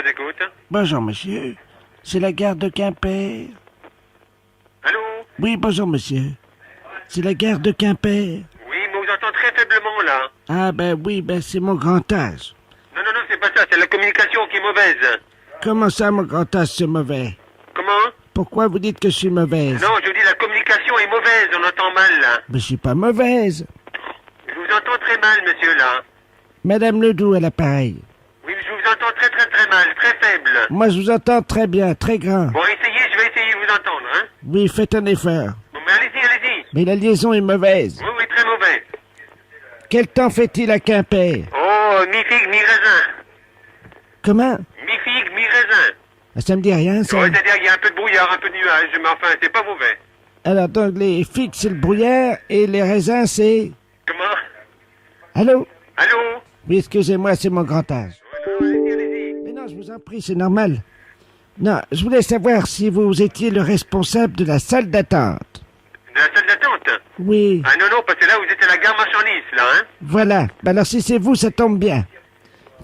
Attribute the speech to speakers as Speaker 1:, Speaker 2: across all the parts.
Speaker 1: vous écoute.
Speaker 2: Bonjour, monsieur. C'est la gare de Quimper.
Speaker 1: Allô?
Speaker 2: Oui, bonjour, monsieur. C'est la gare de Quimper.
Speaker 1: Oui, mais on vous entend très faiblement, là.
Speaker 2: Ah, ben oui, ben c'est mon grand âge.
Speaker 1: Non, c'est pas ça, c'est la communication qui est mauvaise.
Speaker 2: Comment ça, mon grand âge, c'est mauvais?
Speaker 1: Comment?
Speaker 2: Pourquoi vous dites que je suis mauvaise?
Speaker 1: Non, je vous dis la communication est mauvaise, on entend mal, là.
Speaker 2: Mais je suis pas mauvaise.
Speaker 1: Je vous entends très mal, monsieur, là.
Speaker 2: Madame Ledoux à l'appareil.
Speaker 1: Oui, mais je vous entends très mal, très faible.
Speaker 2: Moi, je vous entends très bien, très grand.
Speaker 1: Bon, essayez, je vais essayer de vous entendre, hein.
Speaker 2: Oui, faites un effort.
Speaker 1: Bon, mais allez-y.
Speaker 2: Mais la liaison est mauvaise.
Speaker 1: Oui, très mauvais.
Speaker 2: Quel temps fait-il à Quimper?
Speaker 1: Oh, mi-figue, mi-raisin.
Speaker 2: Comment?
Speaker 1: Mi-figue, mi-raisin.
Speaker 2: Ah, ça me dit rien, ça.
Speaker 1: Ouais, c'est-à-dire qu'il y a un peu de brouillard, un peu de nuage, mais enfin, c'est pas mauvais.
Speaker 2: Alors, donc, les figues, c'est le brouillard, et les raisins, c'est...
Speaker 1: Comment?
Speaker 2: Allô?
Speaker 1: Allô?
Speaker 2: Oui, excusez-moi, c'est mon grand âge.
Speaker 1: Allez-y.
Speaker 2: Mais non, je vous en prie, c'est normal. Non, je voulais savoir si vous étiez le responsable de la salle d'attente.
Speaker 1: De la salle d'attente?
Speaker 2: Oui,
Speaker 1: Ah non, parce que là, vous êtes à la gare marchandise, là, hein?
Speaker 2: voilà. Ben alors, si c'est vous, ça tombe bien.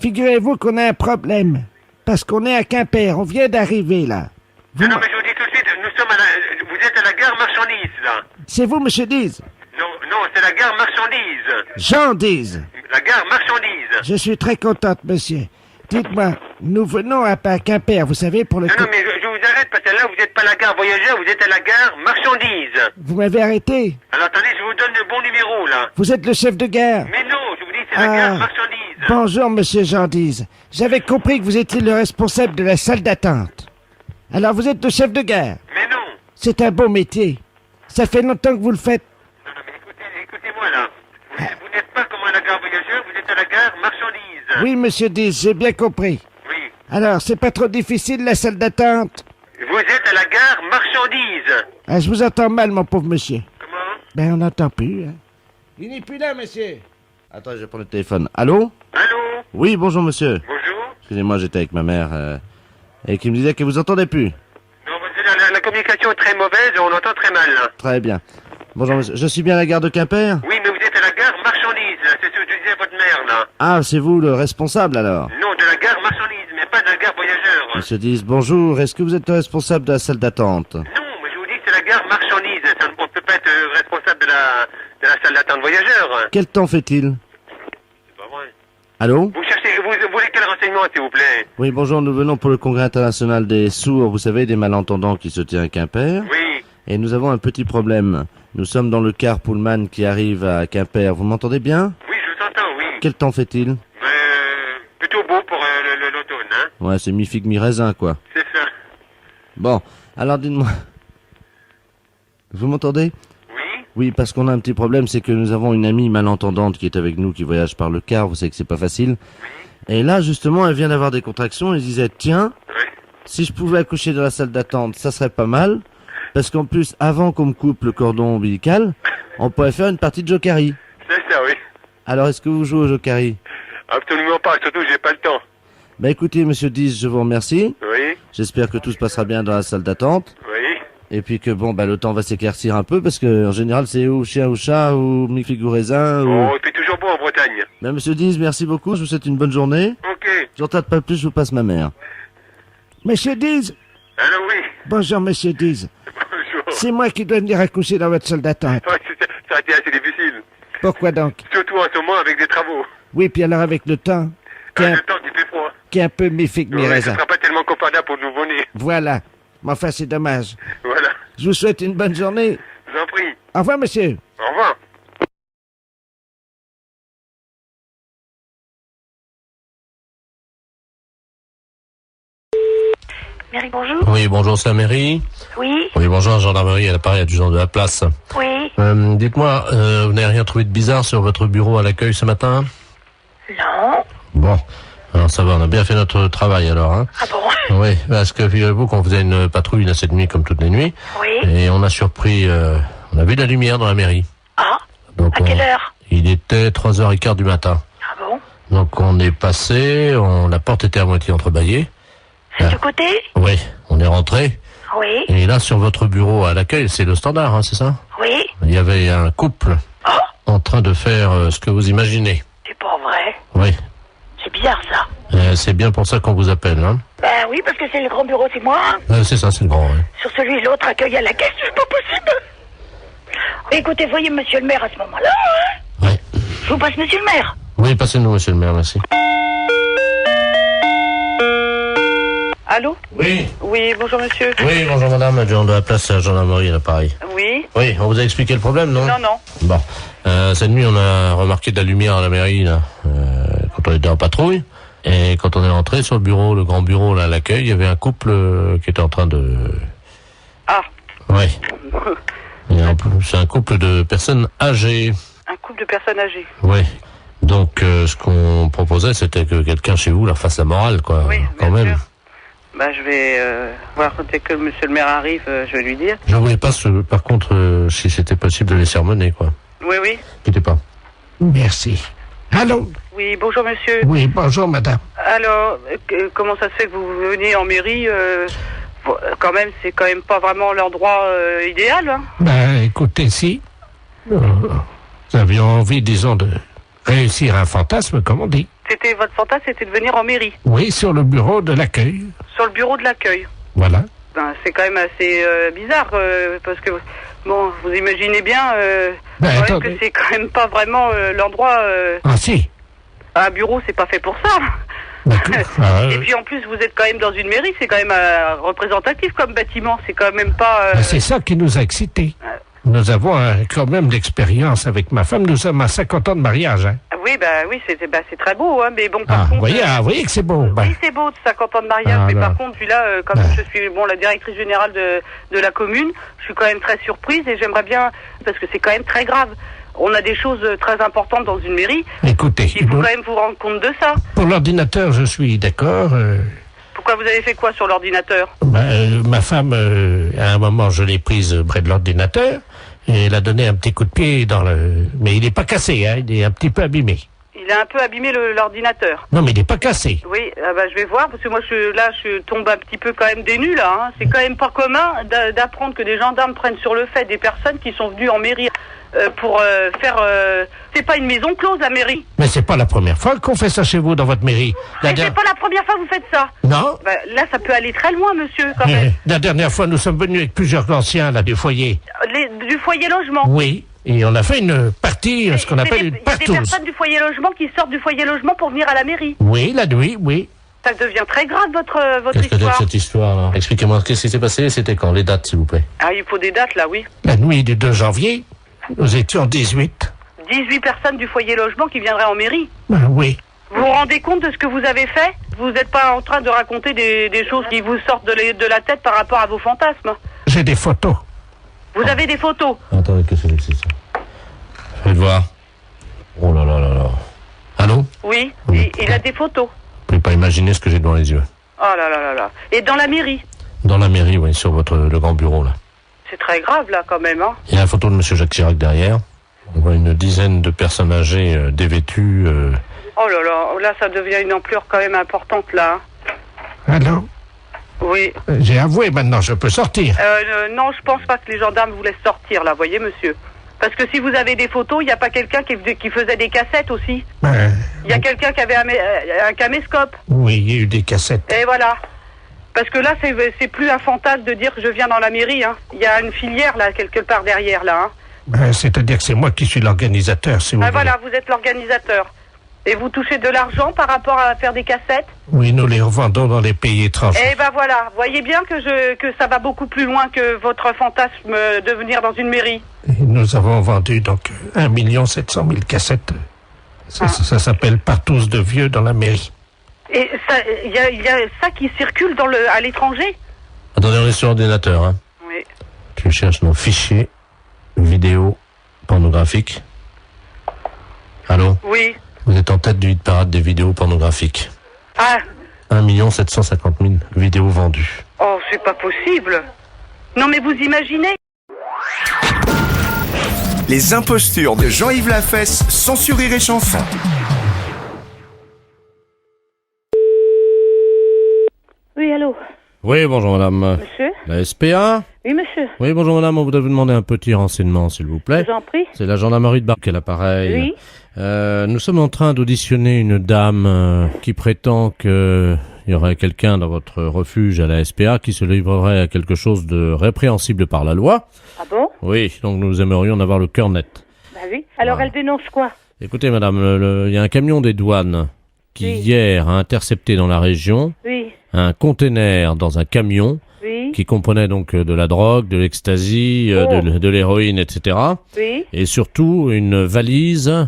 Speaker 2: Figurez-vous qu'on a un problème. Parce qu'on est à Quimper, on vient d'arriver, là.
Speaker 1: Non, mais je vous dis tout de suite, nous sommes vous êtes à la gare marchandise, là.
Speaker 2: C'est vous, monsieur Diz?
Speaker 1: Non, c'est la gare marchandise.
Speaker 2: Jean Diz.
Speaker 1: La gare marchandise.
Speaker 2: Je suis très contente, monsieur. Dites-moi, nous venons à Quimper, vous savez, pour le...
Speaker 1: Non, mais je vous arrête, parce que là, vous n'êtes pas à la gare voyageur, vous êtes à la gare marchandise.
Speaker 2: Vous m'avez arrêté?
Speaker 1: Alors, attendez, je vous donne le bon numéro, là.
Speaker 2: Vous êtes le chef de gare?
Speaker 1: Mais non, je vous dis, c'est la gare marchandise.
Speaker 2: Bonjour, monsieur Jean Diz. J'avais compris que vous étiez le responsable de la salle d'attente. Alors, vous êtes le chef de gare?
Speaker 1: Mais non.
Speaker 2: C'est un beau métier. Ça fait longtemps que vous le faites.
Speaker 1: Non, mais écoutez-moi, là. Vous n'êtes pas comme à la gare voyageur, vous êtes à la gare marchandise.
Speaker 2: Oui, monsieur Diz, j'ai bien compris.
Speaker 1: Oui.
Speaker 2: Alors, c'est pas trop difficile, la salle d'attente?
Speaker 1: Vous êtes à la gare marchandise.
Speaker 2: Ah, je vous entends mal, mon pauvre monsieur.
Speaker 1: Comment?
Speaker 2: Ben, on n'entend plus, hein. Il n'est plus là, monsieur. Attends, je vais prendre le téléphone. Allô?
Speaker 1: Allô?
Speaker 3: Oui, bonjour monsieur.
Speaker 1: Bonjour?
Speaker 3: Excusez-moi, j'étais avec ma mère et qui me disait que vous entendez plus.
Speaker 1: Non, parce que la communication est très mauvaise et on entend très mal, là.
Speaker 3: Très bien. Bonjour monsieur. Je suis bien à la gare de Quimper?
Speaker 1: Oui, mais vous êtes à la gare marchandise, là. C'est ce que je disais à votre mère, là.
Speaker 3: Ah, c'est vous le responsable alors?
Speaker 1: Non, de la gare marchandise, mais pas de la gare voyageur.
Speaker 3: Monsieur Diz, bonjour. Est-ce que vous êtes le responsable de la salle d'attente?
Speaker 1: Non, mais je vous dis que c'est la gare marchandise. On ne peut pas être responsable de la salle d'attente voyageur.
Speaker 3: Quel temps fait-il?
Speaker 1: C'est pas vrai.
Speaker 3: Allô?
Speaker 1: Vous voulez quel renseignement, s'il vous plaît?
Speaker 3: Oui, bonjour. Nous venons pour le congrès international des sourds, vous savez, des malentendants qui se tient à Quimper.
Speaker 1: Oui.
Speaker 3: Et nous avons un petit problème. Nous sommes dans le car Pullman qui arrive à Quimper. Vous m'entendez bien?
Speaker 1: Oui, je vous entends, oui.
Speaker 3: Quel temps fait-il?
Speaker 1: Plutôt beau pour l'automne, hein.
Speaker 3: Ouais, c'est mi-figue, mi-raisin, quoi.
Speaker 1: C'est ça.
Speaker 3: Bon, alors dites-moi. Vous m'entendez?
Speaker 1: Oui.
Speaker 3: Oui, parce qu'on a un petit problème, c'est que nous avons une amie malentendante qui est avec nous, qui voyage par le car, vous savez que c'est pas facile. Et là, justement, elle vient d'avoir des contractions, elle disait, tiens,
Speaker 1: Oui.
Speaker 3: si je pouvais accoucher dans la salle d'attente, ça serait pas mal, parce qu'en plus, avant qu'on me coupe le cordon ombilical, on pourrait faire une partie de Jokari.
Speaker 1: C'est ça, oui.
Speaker 3: Alors, est-ce que vous jouez au Jokari?
Speaker 1: Absolument pas, surtout j'ai pas le temps.
Speaker 3: Bah écoutez, monsieur Diz, je vous remercie.
Speaker 1: Oui.
Speaker 3: J'espère que tout se passera bien dans la salle d'attente.
Speaker 1: Oui.
Speaker 3: Et puis que bon, bah le temps va s'éclaircir un peu, parce que en général, c'est ou chien ou chat, ou mi-figue ou raisin, ou...
Speaker 1: Oh, il fait toujours beau en Bretagne.
Speaker 3: Bah, monsieur Diz, merci beaucoup, je vous souhaite une bonne journée.
Speaker 1: Ok.
Speaker 3: J'en tarde pas plus, je vous passe ma mère.
Speaker 2: Monsieur Diz?
Speaker 1: Alors oui.
Speaker 2: Bonjour, monsieur Diz.
Speaker 1: Bonjour.
Speaker 2: C'est moi qui dois venir accoucher dans votre salle d'attente.
Speaker 1: Ouais, ça a été assez difficile.
Speaker 2: Pourquoi donc?
Speaker 1: Surtout en ce moment avec des travaux.
Speaker 2: Oui, puis alors avec le temps,
Speaker 1: Le temps qui fait froid.
Speaker 2: qui est un peu mi-figue,
Speaker 1: Ouais, ce
Speaker 2: mi-raisin.
Speaker 1: sera pas tellement confortable pour le nouveau-né.
Speaker 2: Voilà. Mais enfin, c'est dommage.
Speaker 1: Voilà.
Speaker 2: Je vous souhaite une bonne journée.
Speaker 1: Je vous en prie.
Speaker 2: Au revoir, monsieur.
Speaker 1: Au revoir.
Speaker 4: Mairie, bonjour.
Speaker 5: Oui, bonjour, c'est la mairie.
Speaker 4: Oui,
Speaker 5: Oui, bonjour, gendarmerie, à l'appareil adjudant de la place.
Speaker 4: oui.
Speaker 5: Dites-moi, vous n'avez rien trouvé de bizarre sur votre bureau à l'accueil ce matin?
Speaker 4: Non.
Speaker 5: Bon, alors ça va, on a bien fait notre travail alors, hein.
Speaker 4: Ah bon?
Speaker 5: Oui, parce que figurez-vous qu'on faisait une patrouille là cette nuit comme toutes les nuits,
Speaker 4: Oui.
Speaker 5: et on a surpris, on a vu de la lumière dans la mairie.
Speaker 4: Ah,
Speaker 5: Donc
Speaker 4: à quelle heure?
Speaker 5: Il était 3h15 du matin.
Speaker 4: Ah bon?
Speaker 5: Donc on est passé, la porte était à moitié entrebâillée.
Speaker 4: C'est du côté?
Speaker 5: Oui, on est rentré.
Speaker 4: Oui.
Speaker 5: Et là, sur votre bureau à l'accueil, c'est le standard, hein, c'est ça?
Speaker 4: Oui.
Speaker 5: Il y avait un couple
Speaker 4: Oh,
Speaker 5: en train de faire ce que vous imaginez.
Speaker 4: c'est pas vrai.
Speaker 5: Oui.
Speaker 4: C'est bizarre ça.
Speaker 5: C'est bien pour ça qu'on vous appelle, hein.
Speaker 4: Bah oui, parce que c'est le grand bureau, c'est moi.
Speaker 5: C'est ça, c'est le grand, ouais.
Speaker 4: Sur celui de l'autre, accueil à la caisse, c'est pas possible. Écoutez, voyez monsieur le maire à ce moment-là, hein.
Speaker 5: Ouais.
Speaker 4: Je vous passe monsieur le maire.
Speaker 5: Oui, passez-nous, monsieur le maire, merci.
Speaker 6: Allô?
Speaker 5: Oui.
Speaker 6: Oui, bonjour monsieur.
Speaker 5: Oui, bonjour madame, adjoint de la place à gendarmerie, là, pareil.
Speaker 6: Oui.
Speaker 5: Oui, on vous a expliqué le problème, non?
Speaker 6: Non, non.
Speaker 5: Bon. Cette nuit, on a remarqué de la lumière à la mairie, là, quand on était en patrouille. Et quand on est rentré sur le bureau, le grand bureau, là, à l'accueil, il y avait un couple qui était en train de...
Speaker 6: Ah.
Speaker 5: Oui. C'est un couple de personnes âgées.
Speaker 6: Un couple de personnes âgées.
Speaker 5: Oui. Donc, ce qu'on proposait, c'était que quelqu'un chez vous leur fasse la morale, quoi.
Speaker 6: Oui,
Speaker 5: quand
Speaker 6: bien
Speaker 5: même.
Speaker 6: sûr. Bah, je vais voir dès que monsieur le maire arrive, je vais lui dire.
Speaker 5: Je voulais pas, par contre, si c'était possible de les sermonner, quoi.
Speaker 6: Oui, oui.
Speaker 5: Quittez pas.
Speaker 2: Merci. Allô?
Speaker 6: Oui, bonjour monsieur.
Speaker 2: Oui, bonjour, madame.
Speaker 6: Alors, comment ça se fait que vous venez en mairie quand même, c'est quand même pas vraiment l'endroit idéal, hein.
Speaker 2: Ben, écoutez, si nous avions envie, disons, de réussir un fantasme, comme on dit.
Speaker 6: C'était votre fantasme, c'était de venir en mairie,
Speaker 2: Oui, sur le bureau de l'accueil.
Speaker 6: sur le bureau de l'accueil.
Speaker 2: Voilà.
Speaker 6: Ben, c'est quand même assez bizarre, parce que, bon, vous imaginez bien
Speaker 2: Ben,
Speaker 6: quand même
Speaker 2: attendez.
Speaker 6: que c'est quand même pas vraiment l'endroit...
Speaker 2: Ah, si.
Speaker 6: un bureau, c'est pas fait pour ça.
Speaker 2: D'accord. Ah,
Speaker 6: Et puis en plus, vous êtes quand même dans une mairie, c'est quand même représentatif comme bâtiment, c'est quand même pas...
Speaker 2: ben, c'est ça qui nous a excités. Nous avons quand même l'expérience avec ma femme. Nous sommes à 50 ans de mariage. Hein.
Speaker 6: Oui, oui, c'est très beau, hein, mais bon, par
Speaker 2: Ah,
Speaker 6: contre...
Speaker 2: vous voyez que c'est beau. Ben,
Speaker 6: Oui, c'est beau, 50 ans de mariage,
Speaker 2: Ah,
Speaker 6: mais
Speaker 2: là.
Speaker 6: par contre, puis là, comme je suis la directrice générale de la commune, je suis quand même très surprise et j'aimerais bien, parce que c'est quand même très grave. On a des choses très importantes dans une mairie.
Speaker 2: écoutez,
Speaker 6: Il faut quand même vous rendre compte de ça.
Speaker 2: pour l'ordinateur, je suis d'accord.
Speaker 6: Pourquoi vous avez fait quoi sur l'ordinateur?
Speaker 2: Ma femme, à un moment, je l'ai prise près de l'ordinateur et elle a donné un petit coup de pied dans le... Mais il n'est pas cassé, hein, il est un petit peu abîmé.
Speaker 6: Il a un peu abîmé l'ordinateur.
Speaker 2: Non, mais il n'est pas cassé.
Speaker 6: Oui, je vais voir, parce que moi, je tombe un petit peu quand même des nues, là. Hein. C'est quand même pas commun d'apprendre que des gendarmes prennent sur le fait des personnes qui sont venues en mairie pour faire... C'est pas une maison close, la mairie.
Speaker 2: Mais c'est pas la première fois qu'on fait ça chez vous, dans votre mairie.
Speaker 6: Mais c'est pas la première fois que vous faites ça.
Speaker 2: Non.
Speaker 6: Là, ça peut aller très loin, monsieur, quand même.
Speaker 2: La dernière fois, nous sommes venus avec plusieurs anciens, là, du foyer.
Speaker 6: Du foyer logement.
Speaker 2: Oui. Et on a fait une partie, ce qu'on appelle une
Speaker 6: Il y a des
Speaker 2: partouze.
Speaker 6: personnes du foyer logement qui sortent du foyer logement pour venir à la mairie.
Speaker 2: Oui, la nuit, oui.
Speaker 6: Ça devient très grave, votre
Speaker 5: Qu'est-ce que c'est que
Speaker 6: histoire.
Speaker 5: cette histoire, là? Expliquez-moi, qu'est-ce qui s'est passé? C'était quand? Les dates, s'il vous plaît.
Speaker 6: Ah, il faut des dates, là, oui.
Speaker 2: La nuit du 2 janvier, nous étions 18.
Speaker 6: 18 personnes du foyer logement qui viendraient en mairie.
Speaker 2: Oui.
Speaker 6: Vous vous rendez compte de ce que vous avez fait? Vous n'êtes pas en train de raconter des choses qui vous sortent de la tête par rapport à vos fantasmes.
Speaker 2: J'ai des photos.
Speaker 6: Vous avez des photos.
Speaker 5: Attendez, qu'est-ce que c'est que ça? Faites voir. Oh là là là là. Allô?
Speaker 6: Oui,
Speaker 5: Oui.
Speaker 6: il a des photos.
Speaker 5: Vous pouvez pas imaginer ce que j'ai devant les yeux.
Speaker 6: Oh là là là là. Et dans la mairie?
Speaker 5: Dans la mairie, oui, sur le grand bureau, là.
Speaker 6: C'est très grave, là, quand même, hein.
Speaker 5: Il y a la photo de monsieur Jacques Chirac derrière. On voit une dizaine de personnes âgées, dévêtues.
Speaker 6: Oh là là, là, ça devient une ampleur quand même importante, là.
Speaker 2: Allô?
Speaker 6: Oui.
Speaker 2: J'ai avoué maintenant, je peux sortir.
Speaker 6: Non, je pense pas que les gendarmes vous laissent sortir, là, voyez, monsieur. Parce que si vous avez des photos, il n'y a pas quelqu'un qui faisait des cassettes aussi. Il y a quelqu'un qui avait un caméscope.
Speaker 2: Oui, il y a eu des cassettes.
Speaker 6: Et voilà. Parce que là, c'est plus un fantasme de dire que je viens dans la mairie, hein. Il y a une filière, là, quelque part derrière, là, hein.
Speaker 2: C'est-à-dire que c'est moi qui suis l'organisateur, si vous voulez.
Speaker 6: Voilà, vous êtes l'organisateur. Et vous touchez de l'argent par rapport à faire des cassettes?
Speaker 2: Oui, nous les revendons dans les pays étrangers.
Speaker 6: Eh ben voilà, voyez bien que ça va beaucoup plus loin que votre fantasme de venir dans une mairie.
Speaker 2: Et nous avons vendu donc 1 700 000 cassettes. Ça s'appelle partouze de vieux dans la mairie.
Speaker 6: Et il y a ça qui circule à l'étranger?
Speaker 5: Attendez, on est sur ordinateur, hein.
Speaker 6: Oui.
Speaker 5: Tu cherches nos fichiers vidéo pornographiques. Allô?
Speaker 6: Oui.
Speaker 5: Vous êtes en tête du hit parade des vidéos pornographiques.
Speaker 6: Ah.
Speaker 5: 1 750 000 vidéos vendues.
Speaker 6: Oh, c'est pas possible. Non mais vous imaginez?
Speaker 7: Les impostures de Jean-Yves Lafesse, sans sur Rire et Chanson.
Speaker 4: Oui, allô?
Speaker 5: Oui, bonjour madame.
Speaker 6: Monsieur?
Speaker 5: La SPA?
Speaker 6: Oui, monsieur.
Speaker 5: Oui, bonjour madame, on voudrait vous demander un petit renseignement, s'il vous plaît.
Speaker 6: Je vous en prie.
Speaker 5: C'est la gendarmerie de Barque, l'appareil.
Speaker 6: Oui.
Speaker 5: Nous sommes en train d'auditionner une dame qui prétend qu'il y aurait quelqu'un dans votre refuge à la SPA qui se livrerait à quelque chose de répréhensible par la loi.
Speaker 6: Ah bon?
Speaker 5: Oui, donc nous aimerions en avoir le cœur net.
Speaker 6: Bah oui. Alors,
Speaker 5: Voilà.
Speaker 6: elle dénonce quoi?
Speaker 5: Écoutez madame, il y a un camion des douanes qui
Speaker 6: Oui.
Speaker 5: hier a intercepté dans la région
Speaker 6: Oui.
Speaker 5: un container dans un camion
Speaker 6: Oui.
Speaker 5: qui comprenait donc de la drogue, de l'ecstasy, de l'héroïne, etc.
Speaker 6: Oui.
Speaker 5: Et surtout une valise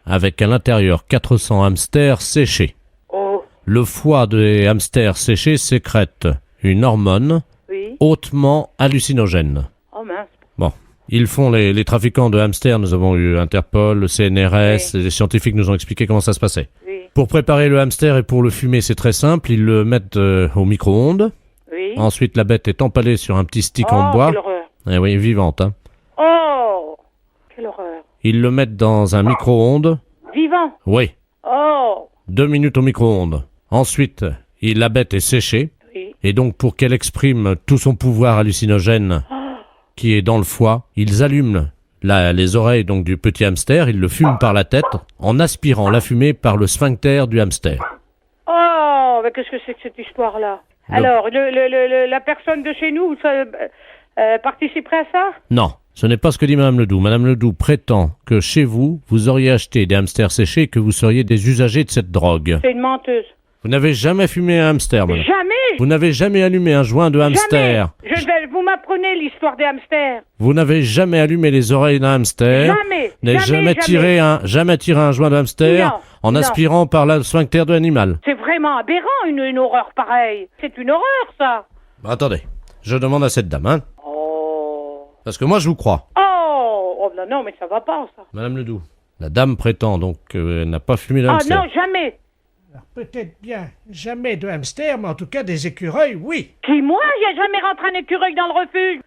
Speaker 5: avec à l'intérieur 400 hamsters séchés.
Speaker 6: Oh.
Speaker 5: Le foie des hamsters séchés sécrète une hormone
Speaker 6: Oui.
Speaker 5: hautement hallucinogène.
Speaker 6: Oh mince.
Speaker 5: Bon, ils font les trafiquants de hamsters, nous avons eu Interpol, le CNRS, les scientifiques nous ont expliqué comment ça se passait.
Speaker 6: Oui.
Speaker 5: Pour préparer le hamster et pour le fumer, c'est très simple, ils le mettent au micro-ondes.
Speaker 6: Oui.
Speaker 5: Ensuite, la bête est empalée sur un petit stick
Speaker 6: Oh,
Speaker 5: en bois.
Speaker 6: quelle horreur.
Speaker 5: Eh oui, vivante. Hein.
Speaker 6: Oh. Quelle horreur.
Speaker 5: Ils le mettent dans un micro-ondes.
Speaker 6: Vivant.
Speaker 5: Oui,
Speaker 6: Oh.
Speaker 5: 2 minutes au micro-ondes. Ensuite, la bête est séchée.
Speaker 6: Oui.
Speaker 5: Et donc, pour qu'elle exprime tout son pouvoir hallucinogène qui est dans le foie, ils allument les oreilles donc du petit hamster, ils le fument par la tête en aspirant la fumée par le sphincter du hamster.
Speaker 6: Oh. Mais qu'est-ce que c'est que cette histoire-là?
Speaker 5: Le-
Speaker 6: Alors, la personne de chez nous participerait à ça?
Speaker 5: Non, ce n'est pas ce que dit Madame Ledoux. Madame Ledoux prétend que chez vous, vous auriez acheté des hamsters séchés et que vous seriez des usagers de cette drogue.
Speaker 6: C'est une menteuse.
Speaker 5: Vous n'avez jamais fumé un hamster, madame.
Speaker 6: Jamais.
Speaker 5: Vous n'avez jamais allumé un joint de hamster.
Speaker 6: Jamais. Vous m'apprenez l'histoire des hamsters.
Speaker 5: Vous n'avez jamais allumé les oreilles d'un hamster.
Speaker 6: Jamais.
Speaker 5: N'avez jamais tiré un joint de hamster
Speaker 6: Non,
Speaker 5: en
Speaker 6: non.
Speaker 5: aspirant par le sphincter de l'animal.
Speaker 6: C'est vraiment aberrant, une horreur pareille. C'est une horreur, ça.
Speaker 5: Attendez, je demande à cette dame, hein,
Speaker 6: Oh.
Speaker 5: parce que moi je vous crois.
Speaker 6: Oh, non, non, mais ça va pas, ça.
Speaker 5: Madame Ledoux, la dame prétend donc qu'elle n'a pas fumé de
Speaker 6: Ah
Speaker 5: hamster.
Speaker 6: non, jamais.
Speaker 2: Peut-être bien jamais de hamster, mais en tout cas des écureuils, oui.
Speaker 6: Qui, moi, j'ai jamais rentré un écureuil dans le refuge.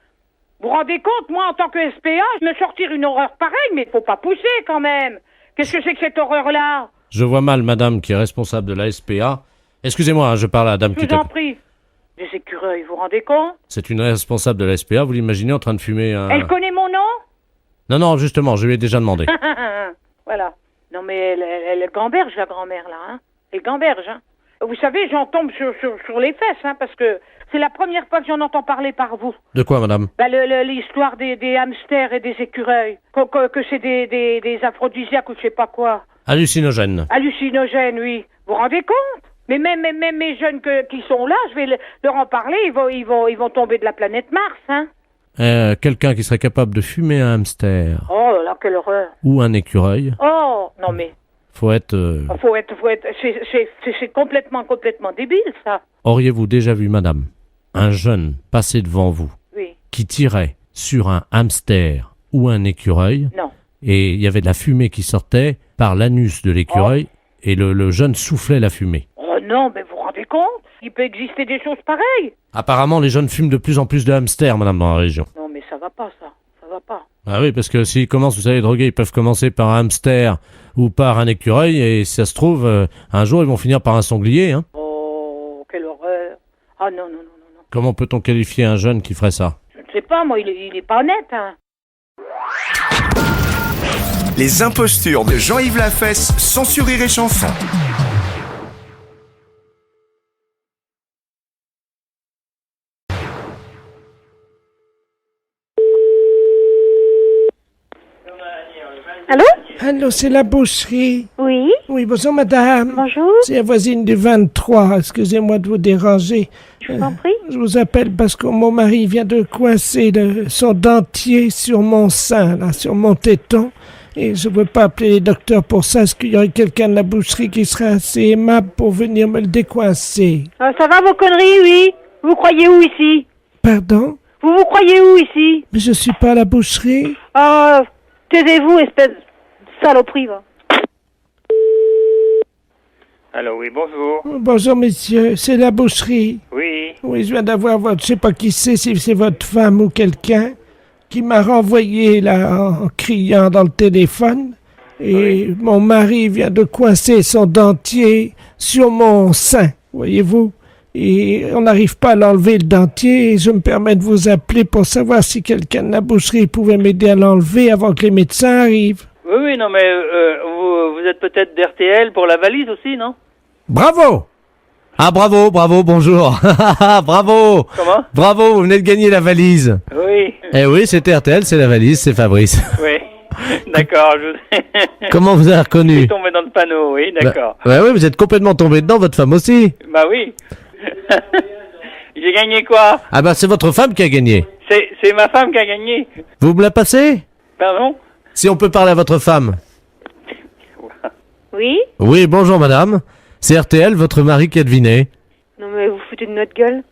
Speaker 6: Vous vous rendez compte, moi, en tant que SPA, je me sortir une horreur pareille, mais faut pas pousser, quand même. Qu'est-ce que c'est que cette horreur-là?
Speaker 5: Je vois mal madame qui est responsable de la SPA. Excusez-moi, hein, je parle à la dame
Speaker 6: Je
Speaker 5: qui
Speaker 6: vous en
Speaker 5: tape.
Speaker 6: prie. Des écureuils, vous vous rendez compte?
Speaker 5: C'est une responsable de la SPA, vous l'imaginez en train de fumer un...
Speaker 6: Elle connaît mon nom?
Speaker 5: Non, justement, je lui ai déjà demandé.
Speaker 6: Voilà. Non, mais elle gamberge, la grand-mère, là, hein. Elle gamberge, hein. Vous savez, j'en tombe sur les fesses, hein, parce que c'est la première fois que j'en entends parler par vous.
Speaker 5: De quoi, madame?
Speaker 6: Bah, l'histoire des hamsters et des écureuils. Que c'est des aphrodisiaques ou je sais pas quoi.
Speaker 5: Hallucinogène.
Speaker 6: Hallucinogènes, oui. Vous vous rendez compte? Mais même mes jeunes qui sont là, je vais leur en parler, ils vont tomber de la planète Mars, hein.
Speaker 5: Quelqu'un qui serait capable de fumer un hamster
Speaker 6: Oh là, quelle horreur.
Speaker 5: ou un écureuil,
Speaker 6: Oh, non mais,
Speaker 5: faut être...
Speaker 6: c'est complètement débile, ça.
Speaker 5: Auriez-vous déjà vu, madame, un jeune passer devant vous
Speaker 6: Oui,
Speaker 5: qui tirait sur un hamster ou un écureuil
Speaker 6: non.
Speaker 5: et il y avait de la fumée qui sortait par l'anus de l'écureuil et le jeune soufflait la fumée?
Speaker 6: Oh non, mais vous vous rendez compte? Il peut exister des choses pareilles.
Speaker 5: Apparemment, les jeunes fument de plus en plus de hamsters, madame, dans la région.
Speaker 6: Non, mais ça va pas, ça. Ça va pas.
Speaker 5: Ah oui, parce que s'ils commencent, vous savez, droguer, ils peuvent commencer par un hamster ou par un écureuil, et si ça se trouve, un jour, ils vont finir par un sanglier. Hein.
Speaker 6: Oh, quelle horreur. Ah non, non, non, non, non.
Speaker 5: Comment peut-on qualifier un jeune qui ferait ça?
Speaker 6: Je ne sais pas, moi, il est pas net, hein.
Speaker 7: Les impostures de Jean-Yves Lafesse, sans sourire et chanson.
Speaker 4: Allô?
Speaker 2: Allô, c'est la boucherie.
Speaker 4: Oui,
Speaker 2: Oui, bonjour madame.
Speaker 4: bonjour,
Speaker 2: C'est la voisine du 23. Excusez-moi de vous déranger.
Speaker 4: je vous en prie.
Speaker 2: Je vous appelle parce que mon mari vient de coincer son dentier sur mon sein, là, sur mon téton. Et je ne veux pas appeler les docteurs pour ça. Est-ce qu'il y aurait quelqu'un de la boucherie qui serait assez aimable pour venir me le décoincer?
Speaker 4: Ça va vos conneries, oui? Vous croyez où ici?
Speaker 2: Pardon?
Speaker 4: Vous croyez où ici?
Speaker 2: Mais je suis pas à la boucherie.
Speaker 4: Ah, taisez-vous, espèce de saloperie, va.
Speaker 8: Allô, oui, bonjour.
Speaker 2: Bonjour messieurs, c'est la boucherie.
Speaker 8: Oui,
Speaker 2: Oui, je viens d'avoir je sais pas qui c'est, si c'est votre femme ou quelqu'un, qui m'a renvoyé là en criant dans le téléphone. Et mon mari vient de coincer son dentier sur mon sein, voyez-vous. et on n'arrive pas à l'enlever le dentier, et je me permets de vous appeler pour savoir si quelqu'un de la boucherie pouvait m'aider à l'enlever avant que les médecins arrivent.
Speaker 8: Oui, non, mais vous êtes peut-être d'RTL pour la valise aussi, non?
Speaker 5: Bravo! Ah, bravo, bonjour. Bravo!
Speaker 8: Comment?
Speaker 5: Bravo, vous venez de gagner la valise.
Speaker 8: Oui,
Speaker 5: Eh oui, c'était RTL, c'est la valise, c'est Fabrice.
Speaker 8: oui. D'accord,
Speaker 5: Comment vous avez
Speaker 8: je
Speaker 5: reconnu?
Speaker 8: suis tombé dans le panneau, oui, d'accord.
Speaker 5: Ouais, oui, vous êtes complètement tombé dedans, votre femme aussi.
Speaker 8: Bah oui. J'ai gagné quoi?
Speaker 5: Ah bah c'est votre femme qui a gagné.
Speaker 8: C'est ma femme qui a gagné.
Speaker 5: Vous me la passez?
Speaker 8: Pardon?
Speaker 5: Si on peut parler à votre femme.
Speaker 9: Oui?
Speaker 5: Oui, bonjour madame. C'est RTL, votre mari qui a deviné.
Speaker 9: Non mais vous foutez de notre gueule.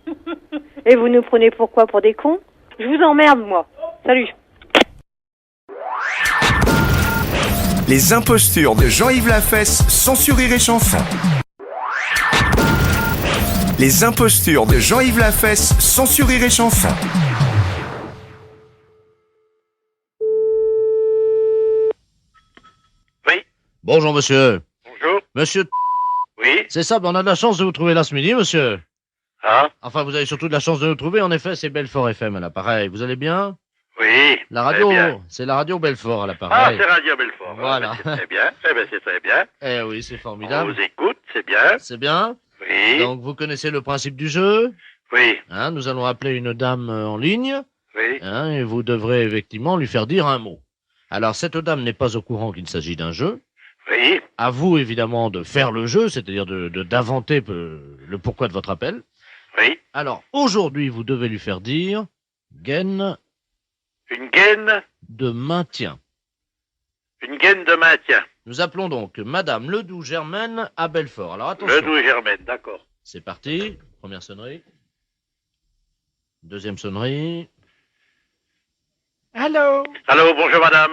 Speaker 9: Et vous nous prenez pour quoi? Pour des cons? Je vous emmerde, moi. Salut.
Speaker 7: Les impostures de Jean-Yves Lafesse, sans sourire et chanson. Les impostures de Jean-Yves Lafesse, sans sourire et chanson.
Speaker 1: Oui.
Speaker 3: Bonjour monsieur.
Speaker 1: Bonjour.
Speaker 3: Monsieur,
Speaker 1: Oui.
Speaker 3: c'est ça, on a de la chance de vous trouver là ce midi, monsieur.
Speaker 1: Ah.
Speaker 3: Enfin, vous avez surtout de la chance de nous trouver, en effet, c'est Belfort FM à l'appareil. Vous allez bien?
Speaker 1: Oui.
Speaker 3: La
Speaker 1: très
Speaker 3: radio,
Speaker 1: bien.
Speaker 3: c'est la radio Belfort à
Speaker 1: Ah,
Speaker 3: l'appareil.
Speaker 1: c'est Radio Belfort.
Speaker 3: Voilà.
Speaker 1: Ah, ben, c'est très bien. Eh ben, c'est très bien.
Speaker 3: Eh oui, c'est
Speaker 1: On
Speaker 3: formidable.
Speaker 1: vous écoute, c'est bien.
Speaker 3: C'est bien.
Speaker 1: Oui.
Speaker 3: Donc, vous connaissez le principe du jeu.
Speaker 1: Oui.
Speaker 3: Hein, nous allons appeler une dame en ligne.
Speaker 1: Oui.
Speaker 3: Hein, et vous devrez effectivement lui faire dire un mot. Alors, cette dame n'est pas au courant qu'il s'agit d'un jeu.
Speaker 1: Oui.
Speaker 3: À vous, évidemment, de faire le jeu, c'est-à-dire d'inventer le pourquoi de votre appel.
Speaker 1: Oui.
Speaker 3: Alors, aujourd'hui, vous devez lui faire dire gaine
Speaker 1: Une gaine.
Speaker 3: de maintien.
Speaker 1: Une gaine de maintien.
Speaker 3: Nous appelons donc Madame Ledoux Germaine à Belfort. Alors, attention.
Speaker 1: Le doux Germaine, d'accord.
Speaker 3: C'est parti. Première sonnerie. Deuxième sonnerie.
Speaker 2: Allô?
Speaker 1: Allô, bonjour madame.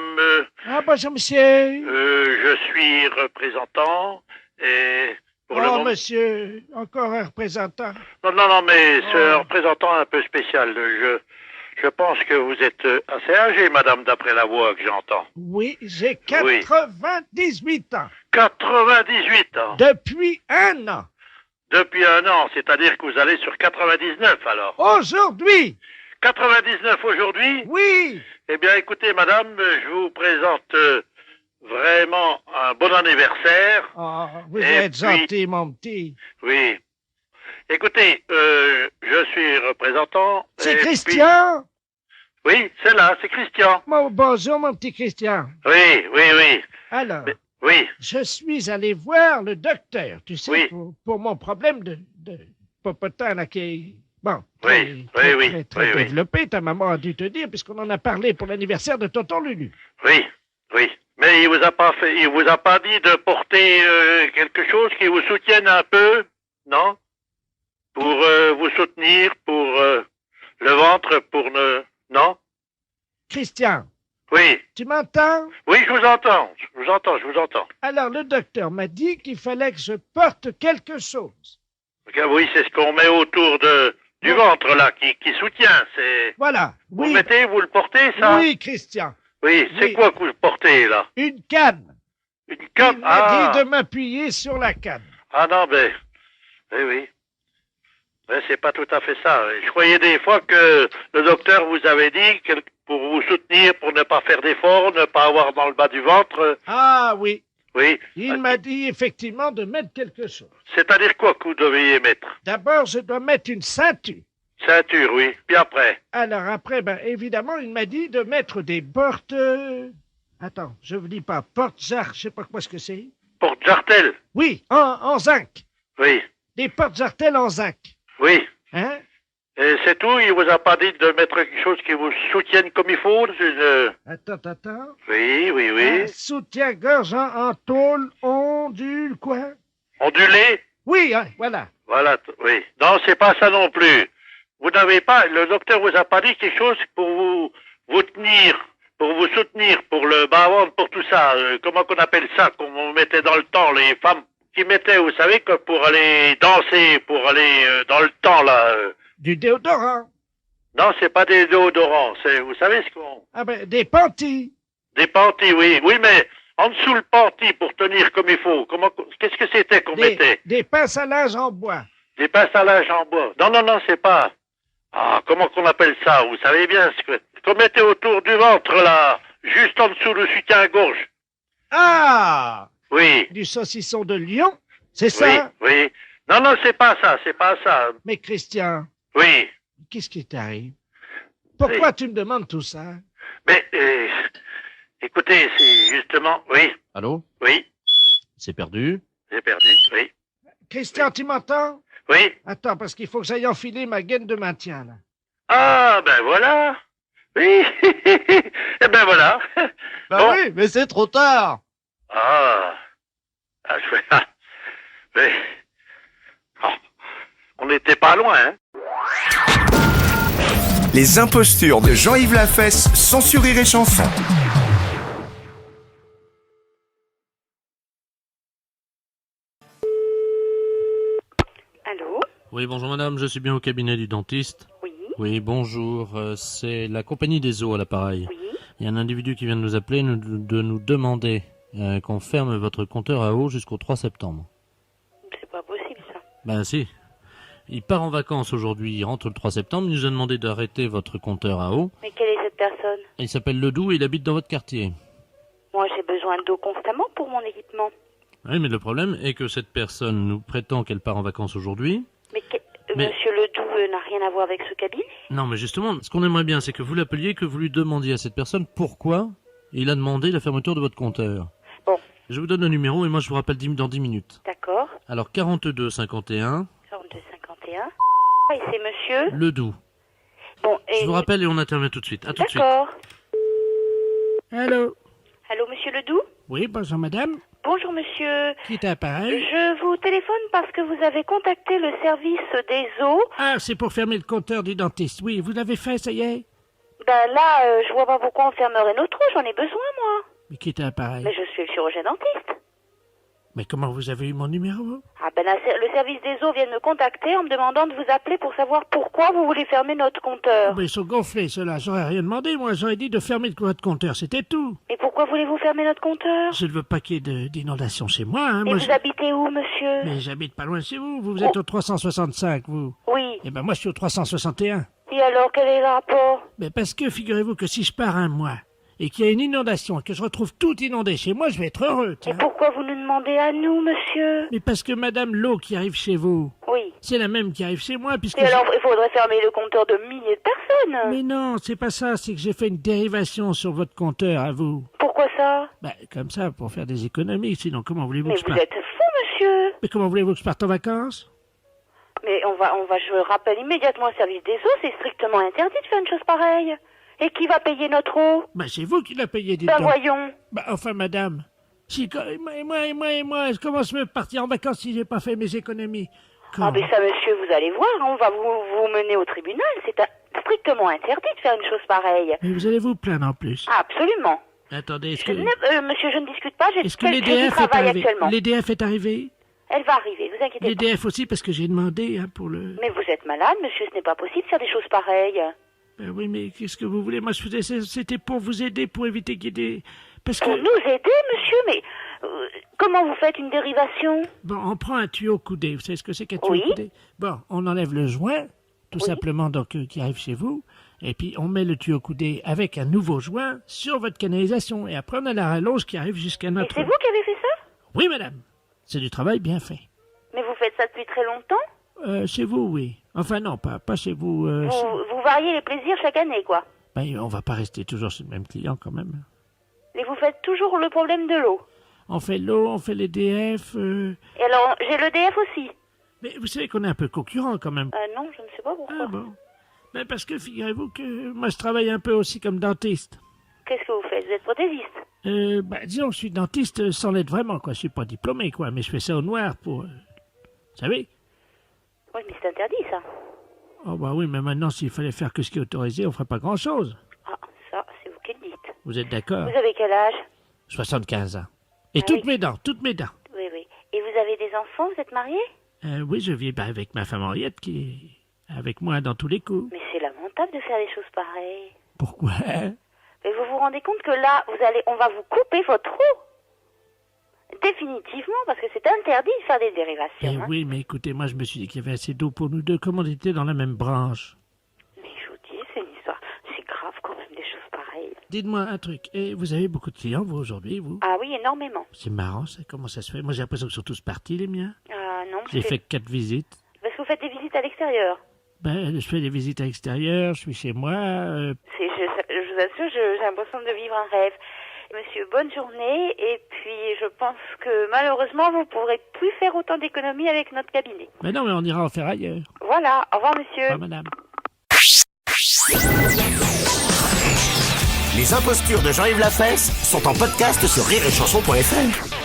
Speaker 2: Ah, bonjour, monsieur.
Speaker 1: Je suis représentant et pour le
Speaker 2: Oh,
Speaker 1: moment...
Speaker 2: monsieur, encore un représentant.
Speaker 1: Non, mais c'est un
Speaker 2: Oh.
Speaker 1: représentant un peu spécial. Je pense que vous êtes assez âgée, madame, d'après la voix que j'entends.
Speaker 2: Oui, j'ai
Speaker 1: Oui.
Speaker 2: 98 ans.
Speaker 1: 98 ans.
Speaker 2: Depuis un an.
Speaker 1: Depuis un an, c'est-à-dire que vous allez sur 99 alors.
Speaker 2: Aujourd'hui.
Speaker 1: 99 aujourd'hui?
Speaker 2: Oui.
Speaker 1: Eh bien, écoutez, madame, je vous présente vraiment un bon anniversaire.
Speaker 2: Oh, vous
Speaker 1: Et
Speaker 2: êtes
Speaker 1: puis-
Speaker 2: gentil, mon petit.
Speaker 1: Oui. Écoutez, je suis représentant.
Speaker 2: C'est
Speaker 1: et puis-
Speaker 2: Christian?
Speaker 1: Oui, c'est là, c'est Christian.
Speaker 2: Bonjour, mon petit Christian.
Speaker 1: Oui.
Speaker 2: Alors,
Speaker 1: Mais- Oui,
Speaker 2: je suis allé voir le docteur, tu sais,
Speaker 1: Oui.
Speaker 2: pour mon problème de popotin, là, qui est, bon,
Speaker 1: Oui,
Speaker 2: très
Speaker 1: oui, oui.
Speaker 2: développé, ta maman a dû te dire, puisqu'on en a parlé pour l'anniversaire de tonton Lulu.
Speaker 1: oui. Mais il vous a pas dit de porter quelque chose qui vous soutienne un peu, non? Pour vous soutenir, pour le ventre, non?
Speaker 2: Christian,
Speaker 1: Oui,
Speaker 2: tu m'entends?
Speaker 1: oui, je vous entends.
Speaker 2: Alors, le docteur m'a dit qu'il fallait que je porte quelque chose.
Speaker 1: Oui, c'est ce qu'on met autour du ventre, là, qui soutient, c'est...
Speaker 2: Voilà.
Speaker 1: Vous
Speaker 2: Oui,
Speaker 1: le portez, ça?
Speaker 2: oui, Christian.
Speaker 1: Oui, c'est
Speaker 2: Oui.
Speaker 1: quoi que vous portez, là?
Speaker 2: Une canne.
Speaker 1: Une
Speaker 2: Il
Speaker 1: canne?
Speaker 2: m'a dit de m'appuyer sur la canne.
Speaker 1: Ah non, ben... Oui. Mais c'est pas tout à fait ça. Je croyais des fois que le docteur vous avait dit que pour vous soutenir, pour ne pas faire d'efforts, ne pas avoir dans le bas du ventre...
Speaker 2: Ah oui,
Speaker 1: Oui.
Speaker 2: il m'a dit effectivement de mettre quelque chose.
Speaker 1: C'est-à-dire quoi que vous devriez mettre?
Speaker 2: D'abord, je dois mettre une ceinture.
Speaker 1: Ceinture, oui. Puis après?
Speaker 2: Alors après, ben évidemment, il m'a dit de mettre des portes... Attends, je ne dis pas porte-jarre, je sais pas quoi ce que c'est.
Speaker 1: Porte-jartel?
Speaker 2: Oui, en zinc.
Speaker 1: Oui.
Speaker 2: Des portes-jartelles en zinc.
Speaker 1: Oui.
Speaker 2: Hein?
Speaker 1: Et c'est tout? Il vous a pas dit de mettre quelque chose qui vous soutienne comme il faut?
Speaker 2: Attends.
Speaker 1: Oui.
Speaker 2: Un soutien-gorge en tôle ondule, quoi?
Speaker 1: Ondulé?
Speaker 2: Oui, hein, voilà.
Speaker 1: Voilà, oui. Non, c'est pas ça non plus. Vous n'avez pas, le docteur vous a pas dit quelque chose pour vous tenir, pour vous soutenir, pour le bas-ventre, pour tout ça. Comment qu'on appelle ça, qu'on mettait dans le temps, les femmes qui mettaient, vous savez, que pour aller danser, pour aller dans le temps, là.
Speaker 2: Du déodorant.
Speaker 1: Non, c'est pas des déodorants, c'est, vous savez ce qu'on...
Speaker 2: Ah ben, des panties.
Speaker 1: Des panties, oui. Oui, mais en dessous le panty pour tenir comme il faut. Qu'est-ce que c'était qu'on mettait?
Speaker 2: Des pinces à linge en bois.
Speaker 1: Des pinces à linge en bois. Non, non, non, c'est pas. Ah, comment qu'on appelle ça? Vous savez bien ce qu'on mettait autour du ventre, là, juste en dessous le soutien-gorge.
Speaker 2: Ah!
Speaker 1: Oui,
Speaker 2: Du saucisson de lion? C'est
Speaker 1: oui,
Speaker 2: ça?
Speaker 1: oui. Non, non, c'est pas ça, c'est pas ça.
Speaker 2: Mais Christian,
Speaker 1: Oui,
Speaker 2: qu'est-ce qui t'arrive? Pourquoi tu me demandes tout ça?
Speaker 1: mais, écoutez, c'est justement, oui,
Speaker 3: Allô?
Speaker 1: oui,
Speaker 3: C'est perdu?
Speaker 1: j'ai perdu, oui,
Speaker 2: Christian, tu m'entends?
Speaker 1: oui.
Speaker 2: Attends, parce qu'il faut que j'aille enfiler ma gaine de maintien, là.
Speaker 1: Ah, ben voilà. Oui, eh ben voilà.
Speaker 3: Bah
Speaker 1: Bon.
Speaker 3: oui, mais c'est trop tard!
Speaker 1: Ah, mais, oh, on n'était pas loin, hein.
Speaker 7: Les impostures de Jean-Yves Lafesse, sans sourire et chanson.
Speaker 4: Allô?
Speaker 5: Oui, bonjour madame, je suis bien au cabinet du dentiste.
Speaker 4: Oui,
Speaker 5: Oui, bonjour, c'est la compagnie des eaux à l'appareil.
Speaker 4: oui.
Speaker 5: Il y a un individu qui vient de nous appeler de nous demander qu'on ferme votre compteur à eau jusqu'au 3 septembre.
Speaker 4: C'est pas possible, ça.
Speaker 5: Ben si. Il part en vacances aujourd'hui, il rentre le 3 septembre, il nous a demandé d'arrêter votre compteur à eau.
Speaker 4: Mais quelle est cette personne?
Speaker 5: Il s'appelle Ledoux et il habite dans votre quartier.
Speaker 4: Moi, j'ai besoin d'eau constamment pour mon équipement.
Speaker 5: Oui, mais le problème est que cette personne nous prétend qu'elle part en vacances aujourd'hui. Mais-
Speaker 4: Monsieur Ledoux n'a rien à voir avec ce cabinet?
Speaker 5: Non, mais justement, ce qu'on aimerait bien, c'est que vous l'appeliez, que vous lui demandiez à cette personne pourquoi il a demandé la fermeture de votre compteur.
Speaker 4: Bon.
Speaker 5: Je vous donne le numéro et moi je vous rappelle dans 10 minutes.
Speaker 4: D'accord.
Speaker 5: Alors 42 51
Speaker 4: 42 51. Et c'est monsieur?
Speaker 5: Ledoux.
Speaker 4: Bon, et...
Speaker 5: Je vous rappelle et on intervient tout de suite. À tout de suite.
Speaker 4: D'accord.
Speaker 2: Allô?
Speaker 4: Allô, monsieur Ledoux?
Speaker 2: Oui, bonjour madame.
Speaker 4: Bonjour, monsieur.
Speaker 2: Qui est appareil?
Speaker 4: Je vous téléphone parce que vous avez contacté le service des eaux.
Speaker 2: Ah, c'est pour fermer le compteur du dentiste. Oui, vous l'avez fait, ça y est?
Speaker 4: Ben là, je vois pas pourquoi on fermerait notre eau, j'en ai besoin, moi.
Speaker 2: Mais qui est appareil?
Speaker 4: Mais je suis le chirurgien dentiste.
Speaker 2: Mais comment vous avez eu mon numéro?
Speaker 4: Ah ben là, le service des eaux vient de me contacter en me demandant de vous appeler pour savoir pourquoi vous voulez fermer notre compteur.
Speaker 2: Mais ils sont gonflés, ceux-là. J'aurais rien demandé, moi. J'aurais dit de fermer votre compteur, c'était tout.
Speaker 4: Et pourquoi voulez-vous fermer notre compteur?
Speaker 2: Je ne veux pas qu'il y ait d'inondation chez moi, hein.
Speaker 4: Et
Speaker 2: Moi,
Speaker 4: vous habitez où, monsieur?
Speaker 2: Mais j'habite pas loin de chez vous. Vous êtes au 365, vous.
Speaker 4: Oui.
Speaker 2: Eh ben, moi, je suis au 361.
Speaker 4: Et alors, quel est le rapport?
Speaker 2: Mais parce que, figurez-vous que si je pars un mois et qu'il y a une inondation et que je retrouve tout inondé chez moi, je vais être heureux,
Speaker 4: Et
Speaker 2: tiens.
Speaker 4: pourquoi vous nous demandez à nous, monsieur?
Speaker 2: Mais parce que madame l'eau qui arrive chez vous,
Speaker 4: Oui.
Speaker 2: c'est la même qui arrive chez moi, puisque...
Speaker 4: Et alors, il faudrait fermer le compteur de milliers de personnes.
Speaker 2: Mais non, c'est pas ça, c'est que j'ai fait une dérivation sur votre compteur à vous.
Speaker 4: Pourquoi ça?
Speaker 2: Ben, comme ça, pour faire des économies, sinon comment voulez-vous
Speaker 4: Mais
Speaker 2: que je
Speaker 4: vous
Speaker 2: parte?
Speaker 4: êtes fou, monsieur.
Speaker 2: Mais comment voulez-vous que je parte en vacances?
Speaker 4: Mais je rappelle immédiatement au service des eaux, c'est strictement interdit de faire une chose pareille. Et qui va payer notre eau?
Speaker 2: Ben, c'est vous qui l'a payé, dites
Speaker 4: Ben
Speaker 2: donc.
Speaker 4: voyons.
Speaker 2: Ben, enfin, madame, si, moi, comment je peux partir en vacances si j'ai pas fait mes économies?
Speaker 4: Ah mais ça, monsieur, vous allez voir, on va vous mener au tribunal. C'est strictement interdit de faire une chose pareille.
Speaker 2: Mais vous allez vous plaindre en plus.
Speaker 4: Ah, absolument.
Speaker 2: Attendez, est-ce que...
Speaker 4: Monsieur, je ne discute pas, j'ai
Speaker 2: Est-ce que
Speaker 4: du
Speaker 2: l'EDF est
Speaker 4: travail
Speaker 2: arrivé?
Speaker 4: actuellement.
Speaker 2: L'EDF est arrivé?
Speaker 4: Elle va arriver, vous inquiétez pas.
Speaker 2: L'EDF aussi, parce que j'ai demandé, hein, pour le...
Speaker 4: Mais vous êtes malade, monsieur, ce n'est pas possible de faire des choses pareilles.
Speaker 2: Ben oui, mais qu'est-ce que vous voulez? Moi, je faisais, c'était pour vous aider, pour éviter qu'il y ait des... Parce
Speaker 4: Pour
Speaker 2: que...
Speaker 4: nous aider, monsieur, mais comment vous faites une dérivation?
Speaker 2: Bon, on prend un tuyau coudé. Vous savez ce que c'est qu'un tuyau
Speaker 4: Oui.
Speaker 2: coudé? Bon, on enlève le joint, tout
Speaker 4: Oui.
Speaker 2: simplement, donc, qui arrive chez vous. Et puis, on met le tuyau coudé avec un nouveau joint sur votre canalisation. Et après, on a la rallonge qui arrive jusqu'à
Speaker 4: Et
Speaker 2: notre...
Speaker 4: c'est vous qui avez fait ça?
Speaker 2: Oui, madame. C'est du travail bien fait.
Speaker 4: Mais vous faites ça depuis très longtemps?
Speaker 2: Chez vous, oui. Enfin, non, pas chez vous.
Speaker 4: Vous variez les plaisirs chaque année, quoi.
Speaker 2: Ben, on va pas rester toujours chez le même client, quand même.
Speaker 4: Et vous faites toujours le problème de l'eau.
Speaker 2: On fait l'eau, on fait l'EDF.
Speaker 4: Et alors, j'ai l'EDF aussi.
Speaker 2: Mais vous savez qu'on est un peu concurrent, quand même.
Speaker 4: Non, je ne sais pas pourquoi.
Speaker 2: Ah bon. Ben, parce que, figurez-vous que moi, je travaille un peu aussi comme dentiste.
Speaker 4: Qu'est-ce que vous faites? Vous êtes prothésiste?
Speaker 2: Ben, disons que je suis dentiste sans l'être vraiment, quoi. Je suis pas diplômé, quoi, mais je fais ça au noir pour... Vous savez?
Speaker 4: Oui, mais c'est interdit, ça.
Speaker 2: Oh, bah oui, mais maintenant, s'il fallait faire que ce qui est autorisé, on ferait pas grand-chose.
Speaker 4: Ah, ça, c'est vous qui le dites.
Speaker 2: Vous êtes d'accord?
Speaker 4: Vous avez quel âge?
Speaker 2: 75 ans. Et
Speaker 4: Ah
Speaker 2: toutes
Speaker 4: oui.
Speaker 2: mes dents, toutes mes dents.
Speaker 4: Oui, oui. Et vous avez des enfants? Vous êtes marié?
Speaker 2: Oui, je vis avec ma femme Henriette qui est avec moi dans tous les coups.
Speaker 4: Mais c'est lamentable de faire des choses pareilles.
Speaker 2: Pourquoi?
Speaker 4: Mais vous vous rendez compte que là, on va vous couper votre eau? Définitivement, parce que c'est interdit de faire des dérivations.
Speaker 2: Oui, mais écoutez, moi je me suis dit qu'il y avait assez d'eau pour nous deux, comme on était dans la même branche.
Speaker 4: Mais je vous dis, c'est une histoire... C'est grave quand même, des choses pareilles.
Speaker 2: Dites-moi un truc, et vous avez beaucoup de clients, vous, aujourd'hui, vous?
Speaker 4: Ah oui, énormément.
Speaker 2: C'est marrant, ça, comment ça se fait? Moi j'ai l'impression qu'ils sont tous partis, les miens.
Speaker 4: Non,
Speaker 2: J'ai fait 4 visites.
Speaker 4: Parce que vous faites des visites à l'extérieur.
Speaker 2: Je fais des visites à l'extérieur, je suis chez moi.
Speaker 4: Je vous assure, j'ai l'impression de vivre un rêve. Monsieur, bonne journée, et puis je pense que malheureusement vous ne pourrez plus faire autant d'économies avec notre cabinet.
Speaker 2: Mais non, mais on ira en faire ailleurs.
Speaker 4: Voilà, au revoir monsieur.
Speaker 2: Au revoir madame.
Speaker 7: Les impostures de Jean-Yves Lafesse sont en podcast sur rireetchanson.fr.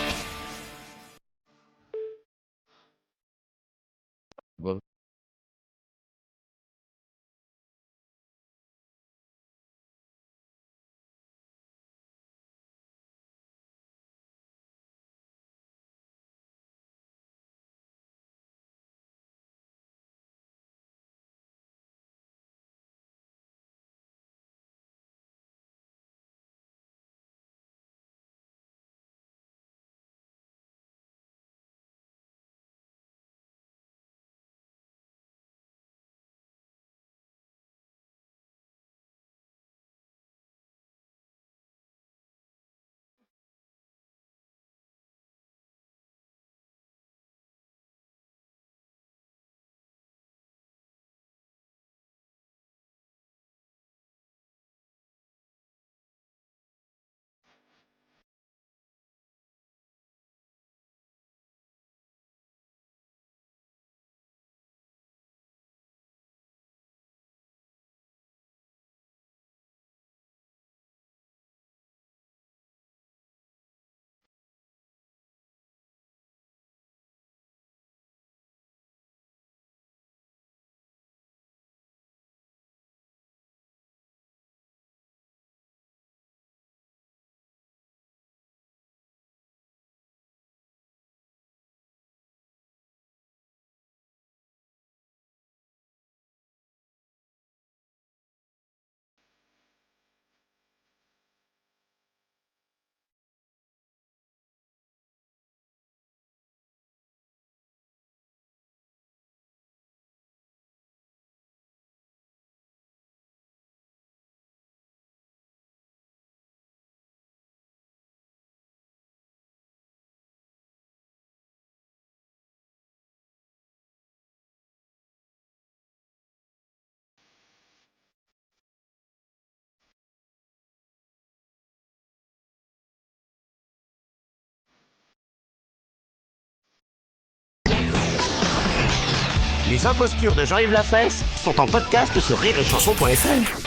Speaker 7: Les impostures de Jean-Yves Lafesse sont en podcast sur rireetchanson.fr.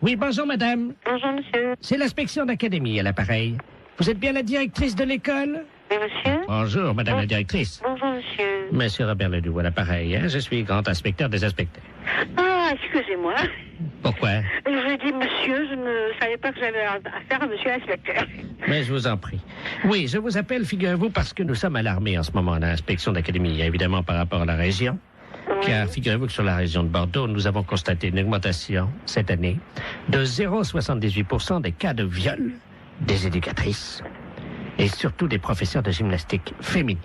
Speaker 10: Oui, bonjour madame.
Speaker 4: Bonjour monsieur.
Speaker 10: C'est l'inspection d'académie à l'appareil. Vous êtes bien la directrice de l'école?
Speaker 4: Oui monsieur.
Speaker 10: Bonjour madame la directrice.
Speaker 4: Bonjour monsieur.
Speaker 10: Monsieur Robert Ledoux à l'appareil, hein? Je suis grand inspecteur des inspecteurs.
Speaker 4: Ah, excusez-moi.
Speaker 10: Pourquoi?
Speaker 4: Je vous ai dit monsieur, je ne savais pas que j'avais affaire à monsieur l'inspecteur.
Speaker 10: Mais je vous en prie. Oui, je vous appelle, figurez-vous, parce que nous sommes alarmés en ce moment à l'inspection d'académie, évidemment par rapport à la région.
Speaker 4: Oui.
Speaker 10: Car figurez-vous que sur la région de Bordeaux, nous avons constaté une augmentation cette année de 0,78% des cas de viol des éducatrices et surtout des professeurs de gymnastique féminines.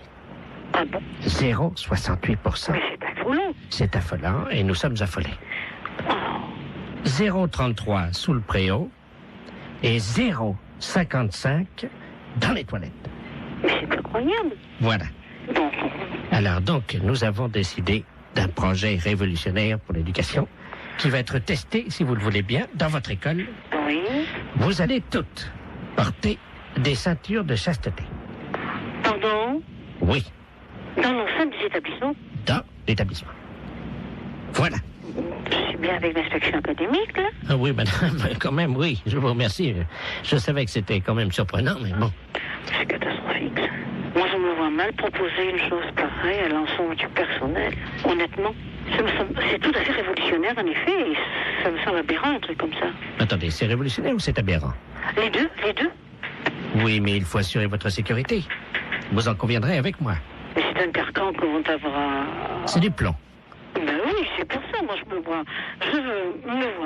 Speaker 4: Ah bon?
Speaker 10: 0,68%.
Speaker 4: Mais c'est affolant.
Speaker 10: C'est affolant et nous sommes affolés. 0,33 sous le préau et 0,55 dans les toilettes.
Speaker 4: Mais c'est incroyable.
Speaker 10: Voilà.
Speaker 4: Bon.
Speaker 10: Alors donc, nous avons décidé d'un projet révolutionnaire pour l'éducation qui va être testé, si vous le voulez bien, dans votre école.
Speaker 4: Oui.
Speaker 10: Vous allez toutes porter des ceintures de chasteté.
Speaker 4: Pardon?
Speaker 10: Oui,
Speaker 4: Dans l'enceinte des établissements?
Speaker 10: dans l'établissement. Voilà.
Speaker 4: Je suis bien avec l'inspection académique, là?
Speaker 10: Ah oui, madame, quand même, oui. Je vous remercie. Je savais que c'était quand même surprenant, mais bon.
Speaker 4: C'est catastrophique, ça. Moi, je me vois mal proposer une chose pareille à l'ensemble du personnel. Honnêtement, c'est tout à fait révolutionnaire, en effet. Et ça me semble aberrant, un truc comme ça.
Speaker 10: Attendez, c'est révolutionnaire ou c'est aberrant?
Speaker 4: Les deux?
Speaker 10: Oui, mais il faut assurer votre sécurité. Vous en conviendrez avec moi.
Speaker 4: Mais c'est un carcan qu'on va avoir...
Speaker 10: C'est du plomb.
Speaker 4: Ben oui, c'est pour ça, moi, je me vois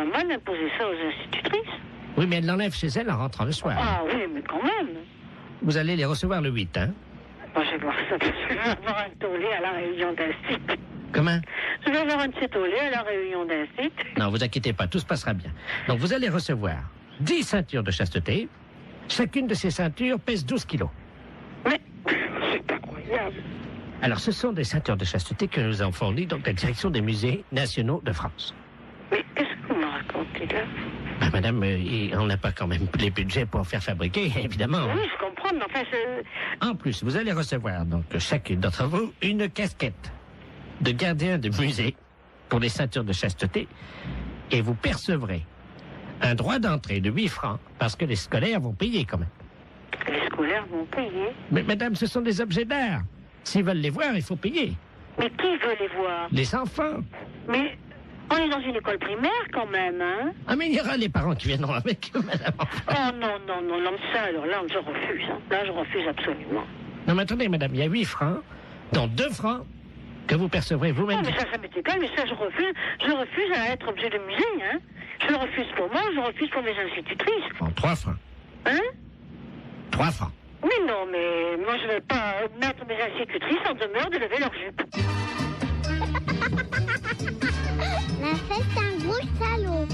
Speaker 4: mal imposer ça aux institutrices.
Speaker 10: Oui, mais elle l'enlève chez elle en rentrant le soir.
Speaker 4: Ah oui, mais quand même.
Speaker 10: Vous allez les recevoir le 8, hein?
Speaker 4: Moi, je vais voir ça, parce que je vais avoir un tollé à la réunion d'un site.
Speaker 10: Comment?
Speaker 4: Je vais avoir un de ces tollés à la réunion d'un site.
Speaker 10: Non, vous inquiétez pas, tout se passera bien. Donc, vous allez recevoir 10 ceintures de chasteté. Chacune de ces ceintures pèse 12 kilos.
Speaker 4: Mais c'est incroyable.
Speaker 10: Alors, ce sont des ceintures de chasteté que nous avons fournies donc la direction des musées nationaux de France.
Speaker 4: Mais qu'est-ce que vous me racontez là?
Speaker 10: Ben, madame, on n'a pas quand même les budgets pour en faire fabriquer, évidemment.
Speaker 4: Oui, je comprends, mais enfin,
Speaker 10: En plus, vous allez recevoir, donc, chacune d'entre vous, une casquette de gardien de musée pour les ceintures de chasteté. Et vous percevrez un droit d'entrée de 8 francs parce que les scolaires vont payer quand même.
Speaker 4: Les scolaires vont payer?
Speaker 10: Mais madame, ce sont des objets d'art. S'ils veulent les voir, il faut payer.
Speaker 4: Mais qui veut les voir?
Speaker 10: Les enfants.
Speaker 4: Mais on est dans une école primaire quand même, hein?
Speaker 10: Ah, mais il y aura les parents qui viendront avec eux, madame.
Speaker 4: Oh non, ça, alors là, je refuse. Hein. Là, je refuse absolument.
Speaker 10: Non, mais attendez, madame, il y a 8 francs, dont 2 francs que vous percevrez vous-même.
Speaker 4: Oh, mais ça m'est égal, mais ça, je refuse à être objet de musée, hein? Je le refuse pour moi, je refuse pour mes institutrices.
Speaker 10: Bon, 3 francs.
Speaker 4: Hein?
Speaker 10: 3 francs.
Speaker 4: Mais non, mais moi, je ne vais pas mettre mes institutrices en demeure de lever leur jupe.
Speaker 11: La fête, c'est un gros salaud.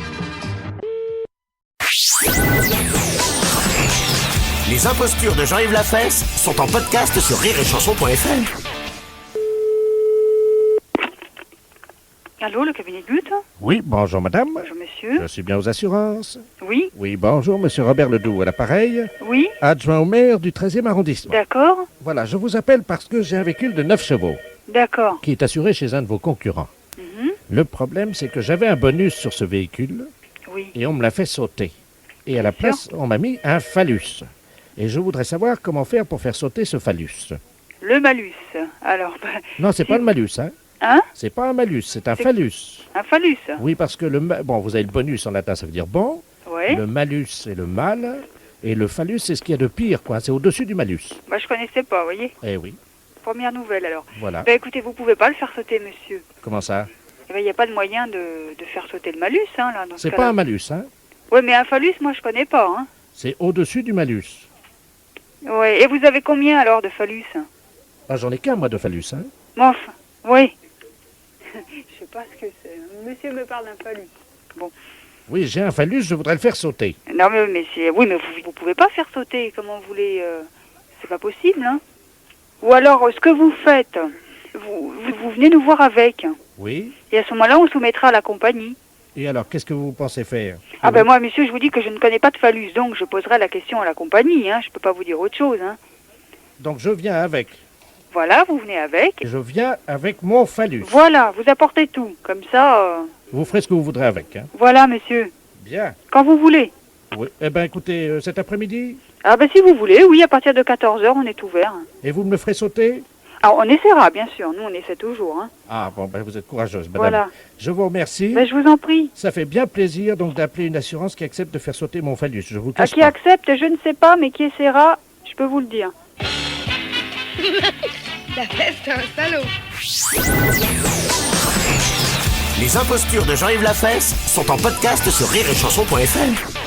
Speaker 7: Les impostures de Jean-Yves Lafesse sont en podcast sur rireetchanson.fr.
Speaker 6: Allô, le cabinet Gut?
Speaker 2: Oui, bonjour madame.
Speaker 6: Bonjour monsieur.
Speaker 2: Je suis bien aux assurances.
Speaker 6: Oui.
Speaker 2: Oui, bonjour, monsieur Robert Ledoux à l'appareil.
Speaker 6: Oui.
Speaker 2: Adjoint au maire du 13e arrondissement.
Speaker 6: D'accord.
Speaker 2: Voilà, je vous appelle parce que j'ai un véhicule de 9 chevaux.
Speaker 6: D'accord.
Speaker 2: Qui est assuré chez un de vos concurrents. Le problème, c'est que j'avais un bonus sur ce véhicule.
Speaker 6: Oui.
Speaker 2: Et on me l'a fait sauter. Et à la place, on m'a mis un phallus. Et je voudrais savoir comment faire pour faire sauter ce phallus.
Speaker 6: Le malus. Alors,
Speaker 2: Non, c'est pas le malus, hein.
Speaker 6: Hein?
Speaker 2: C'est pas un malus, c'est un phallus.
Speaker 6: Un phallus?
Speaker 2: Oui, parce que bon, vous avez le bonus en latin, ça veut dire bon.
Speaker 6: Oui.
Speaker 2: Le malus, c'est le mal. Et le phallus, c'est ce qu'il y a de pire, quoi. C'est au-dessus du malus.
Speaker 6: Bah, je connaissais pas, vous voyez.
Speaker 2: Eh oui.
Speaker 6: Première nouvelle, alors.
Speaker 2: Voilà.
Speaker 6: Bah, écoutez, vous pouvez pas le faire sauter, monsieur.
Speaker 2: Comment ça?
Speaker 6: Eh ben, il n'y a pas de moyen de faire sauter le malus, hein, là.
Speaker 2: C'est pas un malus, hein.
Speaker 6: Oui, mais un phallus, moi, je connais pas, hein.
Speaker 2: C'est au-dessus du malus.
Speaker 6: Oui. Et vous avez combien, alors, de phallus?
Speaker 2: Ah, j'en ai qu'un, moi, de phallus, hein.
Speaker 6: Bon, enfin, oui. Je sais pas ce que c'est. Monsieur me parle d'un phallus. Bon.
Speaker 2: Oui, j'ai un phallus, je voudrais le faire sauter.
Speaker 6: Non, mais c'est... Oui, mais vous pouvez pas faire sauter, comment vous voulez... C'est pas possible, hein. Ou alors, ce que vous faites, vous venez nous voir avec.
Speaker 2: Oui.
Speaker 6: Et à ce moment-là, on soumettra à la compagnie.
Speaker 2: Et alors, qu'est-ce que vous pensez faire?
Speaker 6: Ah ben moi, monsieur, je vous dis que je ne connais pas de phallus, donc je poserai la question à la compagnie, hein. Je peux pas vous dire autre chose, hein.
Speaker 2: Donc, je viens avec.
Speaker 6: Voilà, vous venez avec.
Speaker 2: Et je viens avec mon phallus.
Speaker 6: Voilà, vous apportez tout. Comme ça...
Speaker 2: Vous ferez ce que vous voudrez avec, hein.
Speaker 6: Voilà, monsieur.
Speaker 2: Bien.
Speaker 6: Quand vous voulez.
Speaker 2: Oui. Eh ben, écoutez, cet après-midi?
Speaker 6: Ah ben si vous voulez, oui, à partir de 14h, on est ouvert.
Speaker 2: Et vous me le ferez sauter?
Speaker 6: Alors, on essaiera, bien sûr. Nous, on essaie toujours, hein.
Speaker 2: Ah, bon, ben, vous êtes courageuse, madame.
Speaker 6: Voilà.
Speaker 2: Je vous remercie.
Speaker 6: Ben, je vous en prie.
Speaker 2: Ça fait bien plaisir, donc, d'appeler une assurance qui accepte de faire sauter mon phallus. Je vous
Speaker 6: Ah,
Speaker 2: cache
Speaker 6: qui
Speaker 2: pas.
Speaker 6: accepte, je ne sais pas, mais qui essaiera, je peux vous le dire.
Speaker 11: La fête, c'est un salaud.
Speaker 7: Les impostures de Jean-Yves Lafesse sont en podcast sur rireetchanson.fr.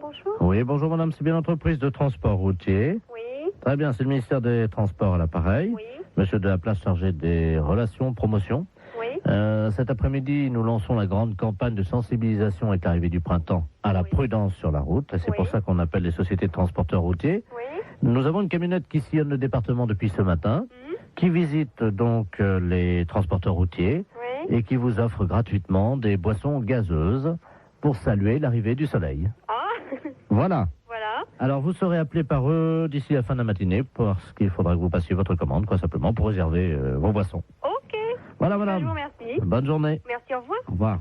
Speaker 9: Bonjour.
Speaker 3: Oui, bonjour madame, c'est bien l'entreprise de transport routier.
Speaker 9: Oui.
Speaker 3: Très bien, c'est le ministère des Transports à l'appareil.
Speaker 9: Oui.
Speaker 3: Monsieur de la place chargé des relations, promotion.
Speaker 9: Oui.
Speaker 3: Cet après-midi, nous lançons la grande campagne de sensibilisation avec l'arrivée du printemps à la prudence sur la route. Et c'est pour ça qu'on appelle les sociétés de transporteurs routiers.
Speaker 9: Oui.
Speaker 3: Nous avons une camionnette qui sillonne le département depuis ce matin, qui visite donc les transporteurs routiers et qui vous offre gratuitement des boissons gazeuses pour saluer l'arrivée du soleil.
Speaker 9: Ah.
Speaker 3: Voilà.
Speaker 9: Voilà.
Speaker 3: Alors, vous serez appelé par eux d'ici la fin de la matinée parce qu'il faudra que vous passiez votre commande, quoi, simplement, pour réserver vos boissons.
Speaker 9: Ok.
Speaker 3: Voilà, madame.
Speaker 9: Je vous remercie.
Speaker 3: Bonne journée.
Speaker 9: Merci, au revoir.
Speaker 3: Au revoir.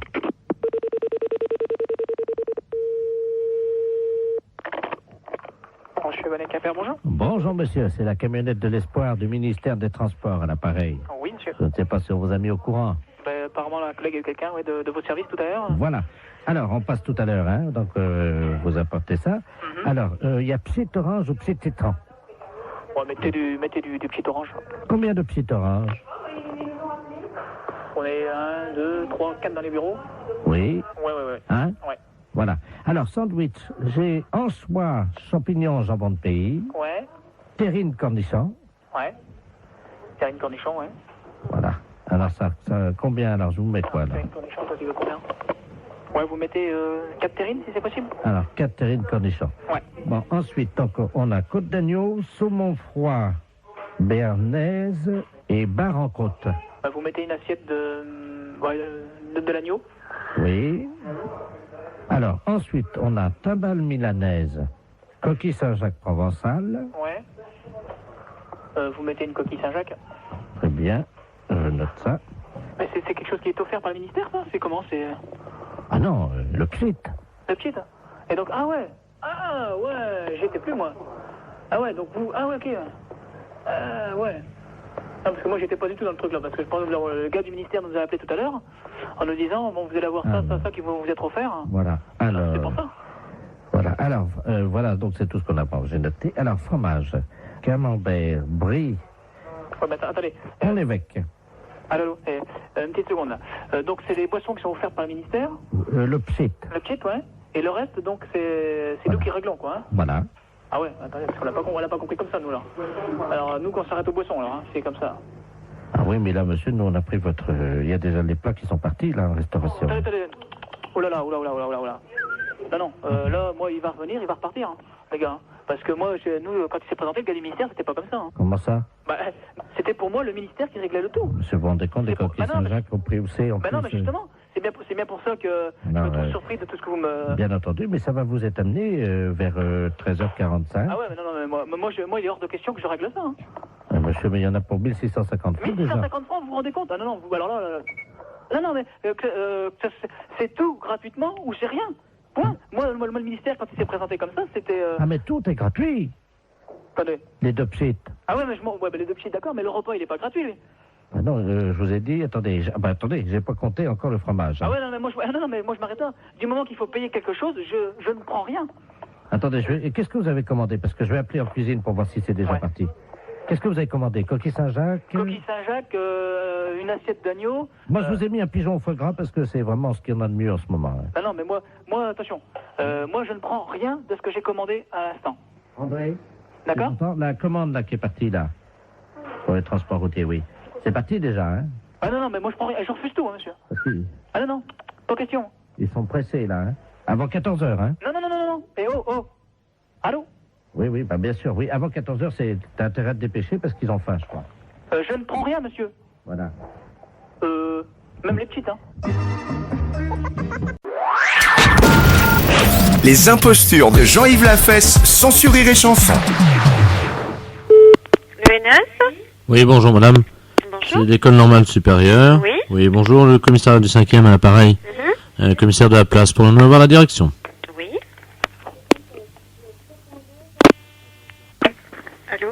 Speaker 12: Bonjour.
Speaker 3: Bonjour, monsieur. C'est la camionnette de l'espoir du ministère des Transports à l'appareil.
Speaker 12: Oui, monsieur.
Speaker 3: Je ne sais pas si on vous a mis au courant.
Speaker 12: apparemment la collègue a eu quelqu'un de votre service tout à l'heure.
Speaker 3: Voilà. Alors, on passe tout à l'heure, hein, donc vous apportez ça. Alors, il y a pied orange ou pied citron?
Speaker 12: Ouais, mettez du pied orange.
Speaker 3: Combien de pieds orange?
Speaker 12: On est 1, 2, 3, 4 dans les bureaux.
Speaker 3: Oui.
Speaker 12: Ouais.
Speaker 3: Hein?
Speaker 12: Ouais.
Speaker 3: Voilà. Alors, sandwich, j'ai anchois, champignons, jambon de pays.
Speaker 12: Ouais.
Speaker 3: Terrine, cornichon.
Speaker 12: Ouais. Terrine, cornichon, ouais.
Speaker 3: Voilà. Alors, ça combien? Alors, je vous mets quoi, là?
Speaker 12: Terrine, cornichon, toi, tu veux combien? Ouais, vous mettez 4 terrines, si c'est possible.
Speaker 3: Alors, 4 terrines, cornichons.
Speaker 12: Ouais.
Speaker 3: Bon, ensuite, donc, on a côte d'agneau, saumon froid, béarnaise et bar en côte.
Speaker 12: Vous mettez une assiette de l'agneau.
Speaker 3: Oui. Alors, ensuite, on a timbale milanaise, coquille Saint-Jacques provençal.
Speaker 12: Ouais. Vous mettez une coquille Saint-Jacques.
Speaker 3: Très bien, je note ça.
Speaker 12: Mais c'est quelque chose qui est offert par le ministère, ça? C'est comment? C'est...
Speaker 3: Ah non, le pchit.
Speaker 12: Le pchit. Et donc, ah ouais, j'étais plus, moi. Ah ouais, donc vous... Ah ouais, ok. Ouais. Non, parce que moi, j'étais pas du tout dans le truc, là, parce que je pense que le gars du ministère nous a appelé tout à l'heure, en nous disant, bon, vous allez avoir ça qui va vous être offert.
Speaker 3: Voilà, alors...
Speaker 12: C'est pour ça.
Speaker 3: Voilà, alors, voilà, donc c'est tout ce qu'on a pas, j'ai noté. Alors, fromage, camembert, brie...
Speaker 12: Ouais, mais attendez.
Speaker 3: On l'évêque.
Speaker 12: Allô, une petite seconde, là. Donc, c'est les boissons qui sont offertes par le ministère?
Speaker 3: Le pchit.
Speaker 12: Le pchit, ouais. Et le reste, donc, c'est nous qui réglons, quoi, hein?
Speaker 3: Voilà.
Speaker 12: Ah ouais, attendez, parce qu'on l'a pas compris comme ça, nous, là. Alors, nous, quand on s'arrête aux boissons, alors, hein, c'est comme ça.
Speaker 3: Ah oui, mais là, monsieur, nous, on a pris votre... Il y a déjà les plats qui sont partis, là, en restauration.
Speaker 12: Attendez. Oh là là. Non, là, moi, il va revenir, il va repartir, hein, les gars. Hein. Parce que moi, nous, quand il s'est présenté, le gars du ministère, c'était pas comme ça. Hein.
Speaker 3: Comment ça?
Speaker 12: Bah, c'était pour moi le ministère qui réglait le tout.
Speaker 3: Monsieur, vous vous rendez compte des coquilles Saint-Jacques au prix où c'est en plus?
Speaker 12: Non, mais justement, c'est bien pour ça que je me trouve surpris de tout ce que vous me...
Speaker 3: Bien entendu, mais ça va vous être amené vers 13h45.
Speaker 12: Ah ouais, mais non, mais moi, il est hors de question que je règle ça. Hein.
Speaker 3: Monsieur, mais il y en a pour 1650 francs déjà.
Speaker 12: 1650 francs, vous vous rendez compte? Ah non, vous, alors là... Non, mais c'est tout gratuitement ou c'est rien? Point. Moi, le ministère, quand il s'est présenté comme ça, c'était...
Speaker 3: Ah, mais tout est gratuit.
Speaker 12: Attendez.
Speaker 3: Les deux pchits.
Speaker 12: Ah ouais, mais les deux pchits, d'accord, mais le repas, il est pas gratuit, lui.
Speaker 3: Ah non, je vous ai dit, attendez, j'ai pas compté encore le fromage. Hein.
Speaker 12: Ah ouais, non, mais moi, je m'arrête là. Du moment qu'il faut payer quelque chose, je ne prends rien.
Speaker 3: Attendez, qu'est-ce que vous avez commandé? Parce que je vais appeler en cuisine pour voir si c'est déjà parti. Qu'est-ce que vous avez commandé? Coquille Saint-Jacques?
Speaker 12: Coquille Saint-Jacques, une assiette d'agneau.
Speaker 3: Moi, je vous ai mis un pigeon au foie gras parce que c'est vraiment ce qu'il y en a de mieux en ce moment. Hein.
Speaker 12: Ah non, mais moi, attention. Moi, je ne prends rien de ce que j'ai commandé à l'instant.
Speaker 3: André?
Speaker 12: D'accord?
Speaker 3: La commande là qui est partie là, pour les transports routiers, oui. C'est parti déjà, hein?
Speaker 12: Ah non, mais moi, je prends rien. Je refuse tout, hein, monsieur.
Speaker 3: Si.
Speaker 12: Ah non, pas question.
Speaker 3: Ils sont pressés là, hein? Avant 14h, hein?
Speaker 12: Non. Et oh. Allô?
Speaker 3: Oui, bah bien sûr, oui. Avant 14h, t'as intérêt à te dépêcher parce qu'ils ont faim, je crois.
Speaker 12: Je ne prends rien, monsieur.
Speaker 3: Voilà.
Speaker 12: Même les petites, hein.
Speaker 13: Les impostures de Jean-Yves Lafesse sont sur Rire et Chanson.
Speaker 14: L'UNS?
Speaker 5: Oui, bonjour madame.
Speaker 14: Bonjour.
Speaker 5: C'est l'école normale supérieure.
Speaker 14: Oui.
Speaker 5: Oui, bonjour, le commissariat du 5e à l'appareil. Commissaire de la place, pour nous avoir la direction.
Speaker 14: Oui. Allô?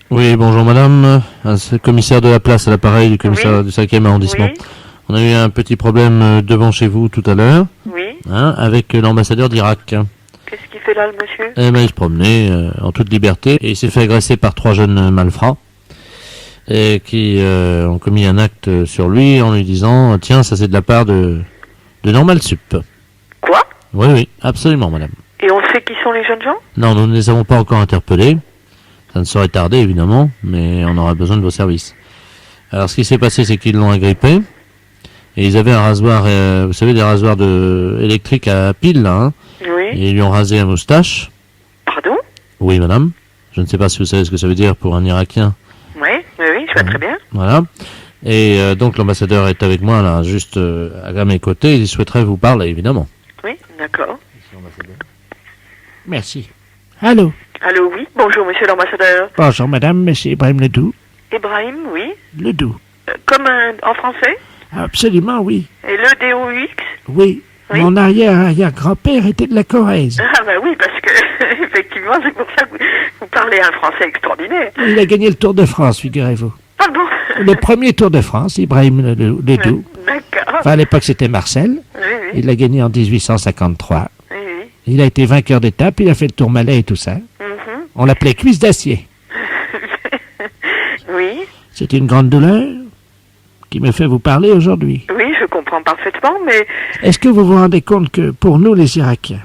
Speaker 5: Oui, bonjour madame. C'est le commissaire de la place à l'appareil du commissariat du 5e arrondissement.
Speaker 14: Oui.
Speaker 5: On a eu un petit problème devant chez vous tout à l'heure.
Speaker 14: Oui.
Speaker 5: Avec l'ambassadeur d'Irak.
Speaker 14: Qu'est-ce qu'il fait là, le monsieur?
Speaker 5: Eh ben, il se promenait en toute liberté et il s'est fait agresser par 3 jeunes malfrats et qui ont commis un acte sur lui en lui disant « Tiens, ça c'est de la part de Normal Sup ».
Speaker 14: Quoi?
Speaker 5: Oui, absolument madame.
Speaker 14: Et on sait qui sont les jeunes gens?
Speaker 5: Non, nous ne les avons pas encore interpellés. Ça ne saurait tarder évidemment, mais on aura besoin de vos services. Alors ce qui s'est passé, c'est qu'ils l'ont agrippé et ils avaient un rasoir, vous savez, des rasoirs électriques à pile là, hein.
Speaker 14: Oui.
Speaker 5: Et ils lui ont rasé la moustache.
Speaker 14: Pardon?
Speaker 5: Oui, madame. Je ne sais pas si vous savez ce que ça veut dire pour un Irakien.
Speaker 14: Oui, je vois très bien.
Speaker 5: Voilà. Et donc l'ambassadeur est avec moi là, juste à mes côtés. Il souhaiterait vous parler, évidemment.
Speaker 14: Oui, d'accord.
Speaker 2: Merci. Allô?
Speaker 14: Allô, oui. Bonjour, monsieur l'ambassadeur.
Speaker 2: Bonjour, madame, monsieur Ibrahim Ledoux.
Speaker 14: Ibrahim, oui.
Speaker 2: Ledoux.
Speaker 14: Comme en français?
Speaker 2: Absolument, oui.
Speaker 14: Et le DOUX?
Speaker 2: Oui. Mon arrière-grand-père était de la Corrèze.
Speaker 14: Ah bah oui, parce que, effectivement, c'est pour ça que vous parlez un français extraordinaire.
Speaker 2: Il a gagné le Tour de France, figurez-vous.
Speaker 14: Pardon?
Speaker 2: Le premier Tour de France, Ibrahim Ledoux.
Speaker 14: D'accord.
Speaker 2: Enfin, à l'époque, c'était Marcel.
Speaker 14: Oui, oui.
Speaker 2: Il l'a gagné en 1853.
Speaker 14: Oui, oui.
Speaker 2: Il a été vainqueur d'étape, il a fait le Tourmalet et tout ça.
Speaker 14: Mhm.
Speaker 2: On l'appelait Cuisse d'acier.
Speaker 14: Oui.
Speaker 2: C'est une grande douleur qui me fait vous parler aujourd'hui.
Speaker 14: Oui, je comprends parfaitement, mais...
Speaker 2: Est-ce que vous vous rendez compte que, pour nous les Irakiens,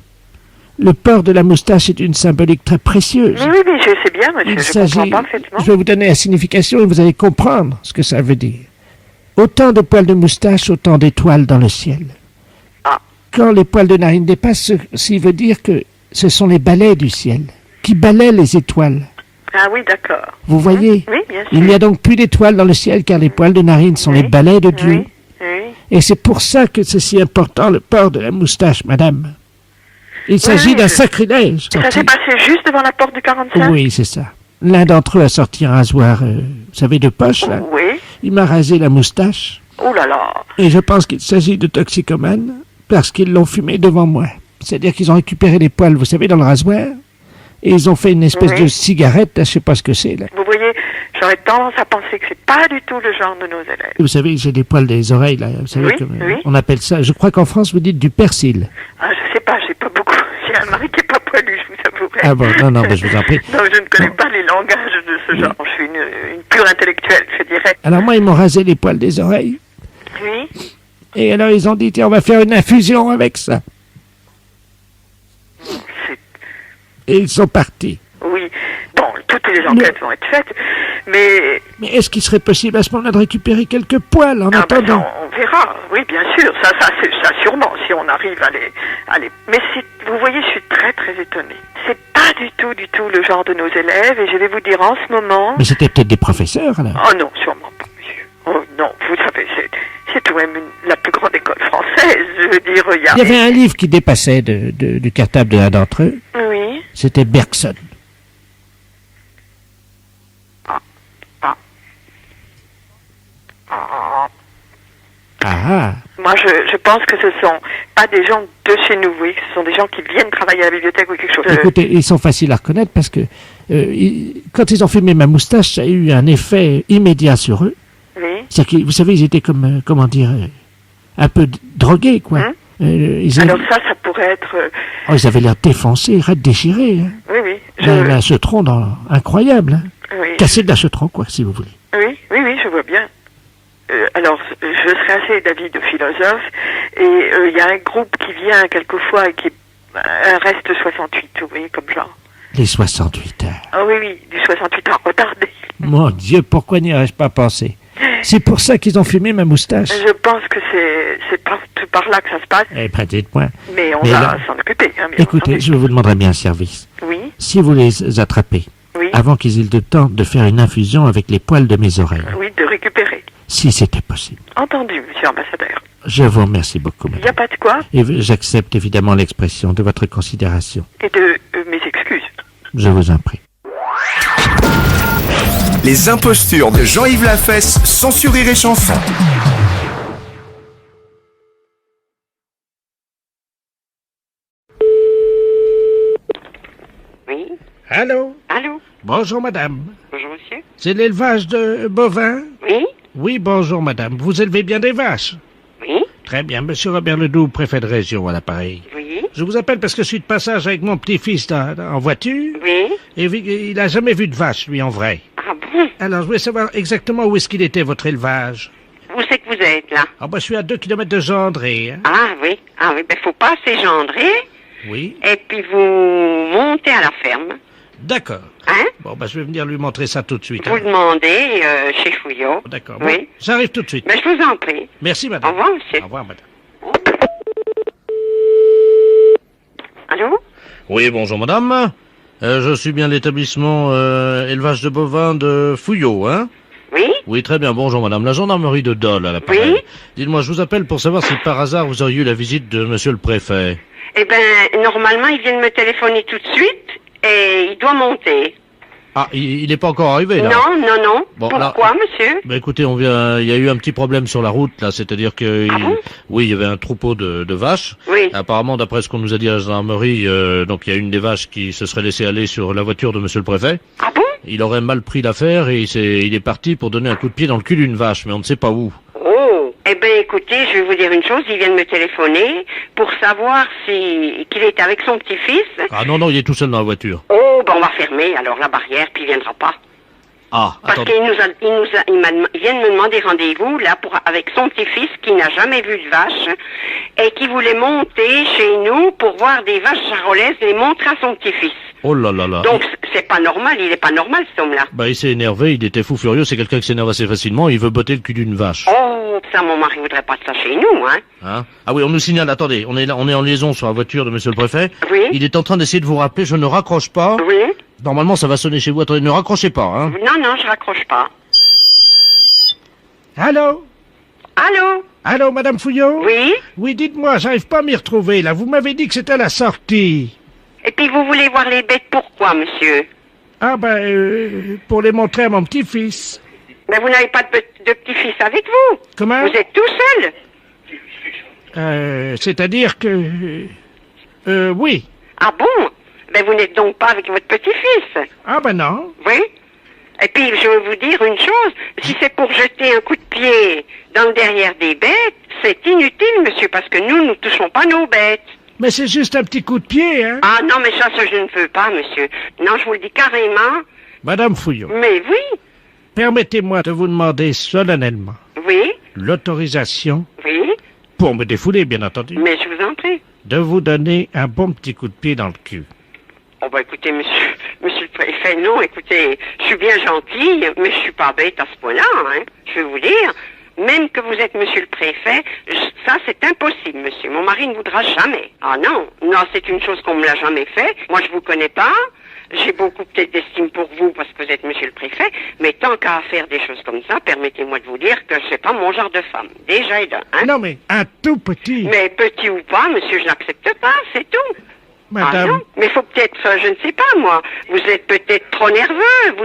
Speaker 2: le port de la moustache est une symbolique très précieuse?
Speaker 14: Oui, oui, je sais bien, monsieur, je comprends parfaitement.
Speaker 2: Je vais vous donner la signification et vous allez comprendre ce que ça veut dire. Autant de poils de moustache, autant d'étoiles dans le ciel.
Speaker 14: Ah.
Speaker 2: Quand les poils de narine dépassent, ceci veut dire que ce sont les balais du ciel qui balaient les étoiles.
Speaker 14: Ah oui, d'accord.
Speaker 2: Vous voyez?
Speaker 14: Oui, bien sûr.
Speaker 2: Il n'y a donc plus d'étoiles dans le ciel car les poils de narine sont les balais de Dieu.
Speaker 14: Oui.
Speaker 2: Et c'est pour ça que c'est si important le port de la moustache, madame. Il s'agit d'un sacrilège.
Speaker 14: Ça s'est passé juste devant la porte du 45?
Speaker 2: Oui, c'est ça. L'un d'entre eux a sorti un rasoir, vous savez, de poche, là.
Speaker 14: Oui.
Speaker 2: Il m'a rasé la moustache.
Speaker 14: Oh là là.
Speaker 2: Et je pense qu'il s'agit de toxicomanes parce qu'ils l'ont fumé devant moi. C'est-à-dire qu'ils ont récupéré les poils, vous savez, dans le rasoir, et ils ont fait une espèce de cigarette, là, je sais pas ce que c'est, là.
Speaker 14: Vous voyez, j'aurais tendance à penser que c'est pas du tout le genre de nos élèves.
Speaker 2: Vous savez, j'ai des poils des oreilles, là. Vous savez,
Speaker 14: Oui.
Speaker 2: on appelle ça, je crois qu'en France, vous dites du persil.
Speaker 14: Ah, je sais pas, j'ai pas beaucoup. J'ai un mari qui est pas poilu, je vous avouerai.
Speaker 2: Ah bon, non, ben, je vous en prie.
Speaker 14: Non, je ne connais pas les langages de ce genre. Je suis une pure intellectuelle, je dirais.
Speaker 2: Alors moi, ils m'ont rasé les poils des oreilles.
Speaker 14: Oui.
Speaker 2: Et alors, ils ont dit, tiens, on va faire une infusion avec ça. Et ils sont partis.
Speaker 14: Oui. Bon, toutes les enquêtes vont être faites, mais...
Speaker 2: Mais est-ce qu'il serait possible à ce moment-là de récupérer quelques poils en attendant?
Speaker 14: On verra, oui, bien sûr. Ça sûrement, si on arrive à les... Mais vous voyez, je suis très, très étonnée. C'est pas du tout le genre de nos élèves, et je vais vous dire en ce moment...
Speaker 2: Mais c'était peut-être des professeurs, alors?
Speaker 14: Oh non, sûrement pas, monsieur. Oh non, vous savez, c'est tout de même la plus grande école française, je veux dire, il
Speaker 2: y avait un livre qui dépassait du cartable de l'un d'entre eux.
Speaker 14: Oui.
Speaker 2: C'était Bergson. Ah.
Speaker 14: Moi, je pense que ce sont pas des gens de chez nous, oui, ce sont des gens qui viennent travailler à la bibliothèque ou quelque chose.
Speaker 2: Écoutez, ils sont faciles à reconnaître parce que quand ils ont fumé ma moustache, ça a eu un effet immédiat sur eux.
Speaker 14: Oui.
Speaker 2: C'est-à-dire que, vous savez, ils étaient comme, comment dire, un peu drogués, quoi.
Speaker 14: Alors ça pourrait être...
Speaker 2: Oh, ils avaient l'air défoncés, raides déchirés. Hein.
Speaker 14: Oui, oui.
Speaker 2: Un acetron incroyable. Hein.
Speaker 14: Oui.
Speaker 2: Cassé de l'acetron, quoi, si vous voulez.
Speaker 14: Oui, je vois bien. Alors, je serais assez d'avis de philosophe, et il y a un groupe qui vient quelquefois et qui un reste 68, vous voyez, comme genre.
Speaker 2: Les 68 heures.
Speaker 14: Ah oui, du 68 heures retardé.
Speaker 2: Mon Dieu, pourquoi n'y aurais-je pas pensé? C'est pour ça qu'ils ont fumé ma moustache.
Speaker 14: Je pense que c'est par là que ça se passe.
Speaker 2: Eh ben, dites-moi.
Speaker 14: Mais on va s'en occuper. Hein,
Speaker 2: écoutez, je vous demanderai bien un service.
Speaker 14: Oui.
Speaker 2: Si vous les attrapez, avant qu'ils aient le temps de faire une infusion avec les poils de mes oreilles.
Speaker 14: Oui, de récupérer.
Speaker 2: Si c'était possible.
Speaker 14: Entendu, monsieur l'ambassadeur.
Speaker 2: Je vous remercie beaucoup, madame.
Speaker 14: Il n'y a pas de quoi.
Speaker 2: Et j'accepte évidemment l'expression de votre considération.
Speaker 14: Et de mes excuses.
Speaker 2: Je vous en prie.
Speaker 13: Les impostures de Jean-Yves Lafesse, sans sur Rire et Chanson.
Speaker 14: Oui.
Speaker 2: Allô?
Speaker 14: Allô?
Speaker 2: Bonjour, madame.
Speaker 14: Bonjour, monsieur.
Speaker 2: C'est l'élevage de bovins?
Speaker 14: Oui.
Speaker 2: Oui, bonjour, madame. Vous élevez bien des vaches?
Speaker 14: Oui.
Speaker 2: Très bien. Monsieur Robert Ledoux, préfet de région à l'appareil.
Speaker 14: Oui.
Speaker 2: Je vous appelle parce que je suis de passage avec mon petit-fils en voiture.
Speaker 14: Oui.
Speaker 2: Et il a jamais vu de vache, lui, en vrai.
Speaker 14: Ah bon?
Speaker 2: Alors, je voulais savoir exactement où est-ce qu'il était, votre élevage.
Speaker 14: Où c'est que vous êtes, là?
Speaker 2: Ah, bah, je suis à 2 kilomètres de Gendré. Hein.
Speaker 14: Ah oui, ben faut passer Gendré.
Speaker 2: Oui.
Speaker 14: Et puis vous montez à la ferme.
Speaker 2: D'accord.
Speaker 14: Hein?
Speaker 2: Bon, bah, je vais venir lui montrer ça tout de suite.
Speaker 14: Vous demandez chez Fouillot.
Speaker 2: D'accord.
Speaker 14: Oui.
Speaker 2: Bon, j'arrive tout de suite.
Speaker 14: Ben, je vous en prie.
Speaker 2: Merci, madame.
Speaker 14: Au revoir, monsieur.
Speaker 2: Au revoir, madame.
Speaker 14: Allô?
Speaker 5: Oui, bonjour, madame. Je suis bien l'établissement élevage de bovins de Fouillot, hein?
Speaker 14: Oui?
Speaker 5: Oui, très bien. Bonjour, madame. La gendarmerie de Dole à l'appareil.
Speaker 14: Oui?
Speaker 5: Dites-moi, je vous appelle pour savoir si par hasard vous auriez eu la visite de monsieur le préfet.
Speaker 14: Eh ben, normalement, il vient de me téléphoner tout de suite et il doit monter.
Speaker 5: Ah, il n'est pas encore arrivé, là?
Speaker 14: Non.
Speaker 5: Bon,
Speaker 14: pourquoi, monsieur?
Speaker 5: Ben écoutez, il y a eu un petit problème sur la route, là, c'est-à-dire que... oui, il y avait un troupeau de vaches.
Speaker 14: Oui.
Speaker 5: Apparemment, d'après ce qu'on nous a dit à la gendarmerie, donc il y a une des vaches qui se serait laissée aller sur la voiture de monsieur le préfet.
Speaker 14: Ah bon?
Speaker 5: Il aurait mal pris l'affaire et il est parti pour donner un coup de pied dans le cul d'une vache, mais on ne sait pas où.
Speaker 14: Oh!
Speaker 15: Eh ben, écoutez, je vais vous dire une chose. Il vient de me téléphoner pour savoir qu'il est avec son petit-fils.
Speaker 5: Ah non, non, il est tout seul dans la voiture.
Speaker 15: Oh, ben on va fermer alors la barrière, puis il viendra pas.
Speaker 5: Ah,
Speaker 15: Parce
Speaker 5: attendez.
Speaker 15: il vient de me demander rendez-vous là avec son petit-fils qui n'a jamais vu de vache et qui voulait monter chez nous pour voir des vaches charolaises et les montrer à son petit-fils.
Speaker 5: Oh là là là.
Speaker 15: Donc c'est pas normal, il est pas normal cet homme-là.
Speaker 5: Bah, il s'est énervé, il était fou furieux, c'est quelqu'un qui s'énerve assez facilement, il veut botter le cul d'une vache.
Speaker 15: Oh, ça mon mari voudrait pas de ça chez nous, hein.
Speaker 5: Hein? Ah oui, on nous signale, attendez, on est là, on est en liaison sur la voiture de monsieur le préfet.
Speaker 15: Oui.
Speaker 5: Il est en train d'essayer de vous rappeler, je ne raccroche pas.
Speaker 15: Oui.
Speaker 5: Normalement, ça va sonner chez vous, attendez, ne raccrochez pas, hein.
Speaker 15: Non, non, je raccroche pas.
Speaker 2: Allô?
Speaker 15: Allô?
Speaker 2: Allô, Madame Fouillot?
Speaker 15: Oui?
Speaker 2: Oui, dites-moi, j'arrive pas à m'y retrouver, là. Vous m'avez dit que c'était à la sortie.
Speaker 15: Et puis vous voulez voir les bêtes pourquoi, monsieur?
Speaker 2: Ah, pour les montrer à mon petit-fils.
Speaker 15: Mais vous n'avez pas de petit-fils avec vous.
Speaker 2: Comment?
Speaker 15: Vous êtes tout seul.
Speaker 2: C'est-à-dire que... oui.
Speaker 15: Ah bon? Ben vous n'êtes donc pas avec votre petit-fils.
Speaker 2: Ah, non.
Speaker 15: Oui? Et puis je vais vous dire une chose, si c'est pour jeter un coup de pied dans le derrière des bêtes, c'est inutile, monsieur, parce que nous touchons pas nos bêtes.
Speaker 2: Mais c'est juste un petit coup de pied, hein?
Speaker 15: Ah non, mais ça je ne veux pas, monsieur. Non, je vous le dis carrément.
Speaker 2: Madame Fouillot.
Speaker 15: Mais oui.
Speaker 2: Permettez-moi de vous demander solennellement
Speaker 15: Oui.
Speaker 2: L'autorisation,
Speaker 15: Oui.
Speaker 2: pour me défouler, bien entendu,
Speaker 15: Mais je vous en prie.
Speaker 2: de vous donner un bon petit coup de pied dans le cul.
Speaker 15: Oh bah écoutez, monsieur le préfet, non, écoutez, je suis bien gentille, mais je suis pas bête à ce point-là, hein. Je vais vous dire, même que vous êtes monsieur le préfet, ça c'est impossible, monsieur. Mon mari ne voudra jamais. Ah non, non, c'est une chose qu'on me l'a jamais fait. Moi je vous connais pas. J'ai beaucoup peut-être d'estime pour vous parce que vous êtes monsieur le préfet, mais tant qu'à faire des choses comme ça, permettez-moi de vous dire que c'est pas mon genre de femme. Déjà et d'un, hein.
Speaker 2: Non, mais un tout petit.
Speaker 15: Mais petit ou pas, monsieur, je n'accepte pas, c'est tout.
Speaker 2: Madame.
Speaker 15: Ah non, mais faut peut-être, je ne sais pas moi, vous êtes peut-être trop nerveux,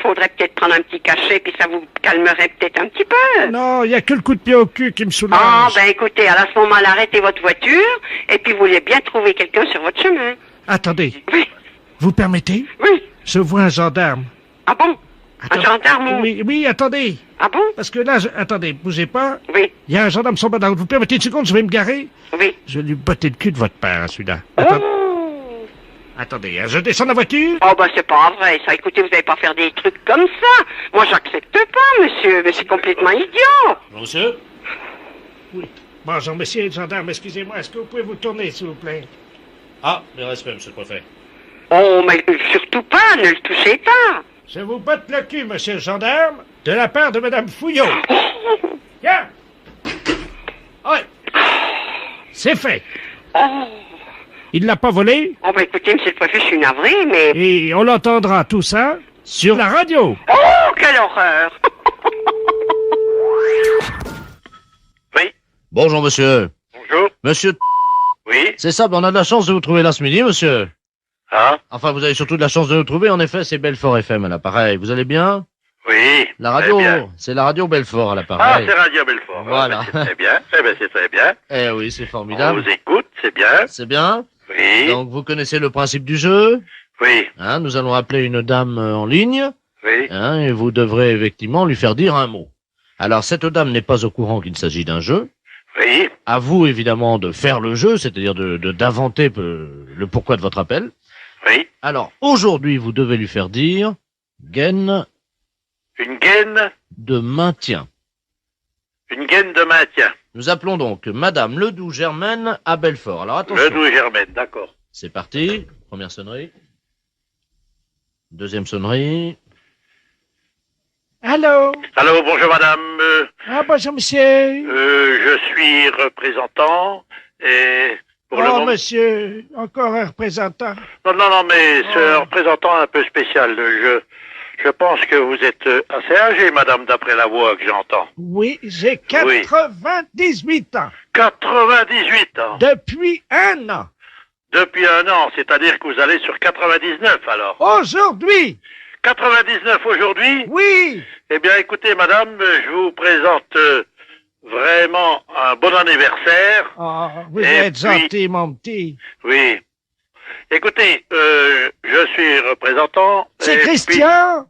Speaker 15: faudrait peut-être prendre un petit cachet puis ça vous calmerait peut-être un petit peu.
Speaker 2: Non, il n'y a que le coup de pied au cul qui me soulage.
Speaker 15: Ah ben écoutez, à ce moment-là, arrêtez votre voiture et puis vous voulez bien trouver quelqu'un sur votre chemin.
Speaker 2: Attendez.
Speaker 15: Oui.
Speaker 2: Vous permettez?
Speaker 15: Oui.
Speaker 2: Je vois un gendarme.
Speaker 15: Ah bon?
Speaker 2: Attends.
Speaker 15: Un gendarme?
Speaker 2: Oui, attendez.
Speaker 15: Ah bon?
Speaker 2: Parce que là, attendez, bougez pas.
Speaker 15: Oui.
Speaker 2: Il y a un gendarme sur ma route. Vous permettez une seconde, je vais me garer?
Speaker 15: Oui.
Speaker 2: Je vais lui botter le cul de votre père, celui-là. Attendez, je descends de la voiture.
Speaker 15: Oh, ben, c'est pas vrai, ça. Écoutez, vous n'allez pas faire des trucs comme ça. Moi, j'accepte pas, monsieur. Mais c'est complètement idiot.
Speaker 5: Monsieur?
Speaker 2: Oui. Bonjour, monsieur le gendarme, excusez-moi. Est-ce que vous pouvez vous tourner, s'il vous plaît?
Speaker 5: Ah, les respects, monsieur le préfet.
Speaker 15: Oh, mais surtout pas, ne le touchez pas.
Speaker 2: Je vous botte le cul, monsieur le gendarme, de la part de madame Fouillot. Viens! Ouais. C'est fait.
Speaker 15: Oh.
Speaker 2: Il l'a pas volé?
Speaker 15: Oh, ben écoutez, monsieur le préfet, je suis navré, mais...
Speaker 2: Et on l'entendra tout ça sur la radio.
Speaker 15: Oh, quelle horreur!
Speaker 1: Oui.
Speaker 5: Bonjour, monsieur.
Speaker 1: Bonjour.
Speaker 5: Monsieur...
Speaker 1: Oui.
Speaker 5: C'est ça, on a de la chance de vous trouver là ce midi, monsieur.
Speaker 1: Ah.
Speaker 5: Enfin, vous avez surtout de la chance de nous trouver, en effet, c'est Belfort FM à l'appareil. Vous allez bien?
Speaker 1: Oui.
Speaker 5: La radio,
Speaker 1: bien.
Speaker 5: c'est la radio Belfort à
Speaker 1: Ah,
Speaker 5: l'appareil.
Speaker 1: c'est Radio Belfort.
Speaker 5: Voilà.
Speaker 1: C'est très bien. Eh ben, c'est très bien.
Speaker 5: Eh oui, c'est
Speaker 1: On
Speaker 5: formidable.
Speaker 1: vous écoute, c'est bien.
Speaker 5: C'est bien?
Speaker 1: Oui.
Speaker 5: Donc, vous connaissez le principe du jeu?
Speaker 1: Oui.
Speaker 5: Hein, nous allons appeler une dame en ligne.
Speaker 1: Oui.
Speaker 5: Hein, et vous devrez effectivement lui faire dire un mot. Alors, cette dame n'est pas au courant qu'il s'agit d'un jeu.
Speaker 1: Oui.
Speaker 5: À vous, évidemment, de faire le jeu, c'est-à-dire d'inventer le pourquoi de votre appel.
Speaker 1: Oui.
Speaker 5: Alors, aujourd'hui, vous devez lui faire dire gaine
Speaker 1: Une gaine.
Speaker 5: de maintien.
Speaker 1: Une gaine de maintien.
Speaker 5: Nous appelons donc Madame Ledoux-Germaine à Belfort. Alors, attention.
Speaker 1: Ledoux-Germaine, d'accord.
Speaker 5: C'est parti. Première sonnerie. Deuxième sonnerie.
Speaker 2: Allô?
Speaker 1: Allô, bonjour madame.
Speaker 2: Ah, bonjour, monsieur.
Speaker 1: Je suis représentant et pour le
Speaker 2: Oh,
Speaker 1: moment...
Speaker 2: monsieur, encore un représentant.
Speaker 1: Non, mais c'est un représentant un peu spécial. Je pense que vous êtes assez âgée, madame, d'après la voix que j'entends.
Speaker 2: Oui, j'ai 98 ans.
Speaker 1: 98 ans.
Speaker 2: Depuis 1 an.
Speaker 1: Depuis 1 an, c'est-à-dire que vous allez sur 99 alors.
Speaker 2: Aujourd'hui.
Speaker 1: 99 aujourd'hui?
Speaker 2: Oui.
Speaker 1: Eh bien, écoutez, madame, je vous présente vraiment un bon anniversaire.
Speaker 2: Oh, vous
Speaker 1: Et
Speaker 2: êtes
Speaker 1: puis-
Speaker 2: gentil, mon petit.
Speaker 1: Oui. Écoutez, je suis représentant.
Speaker 2: C'est
Speaker 1: et
Speaker 2: Christian?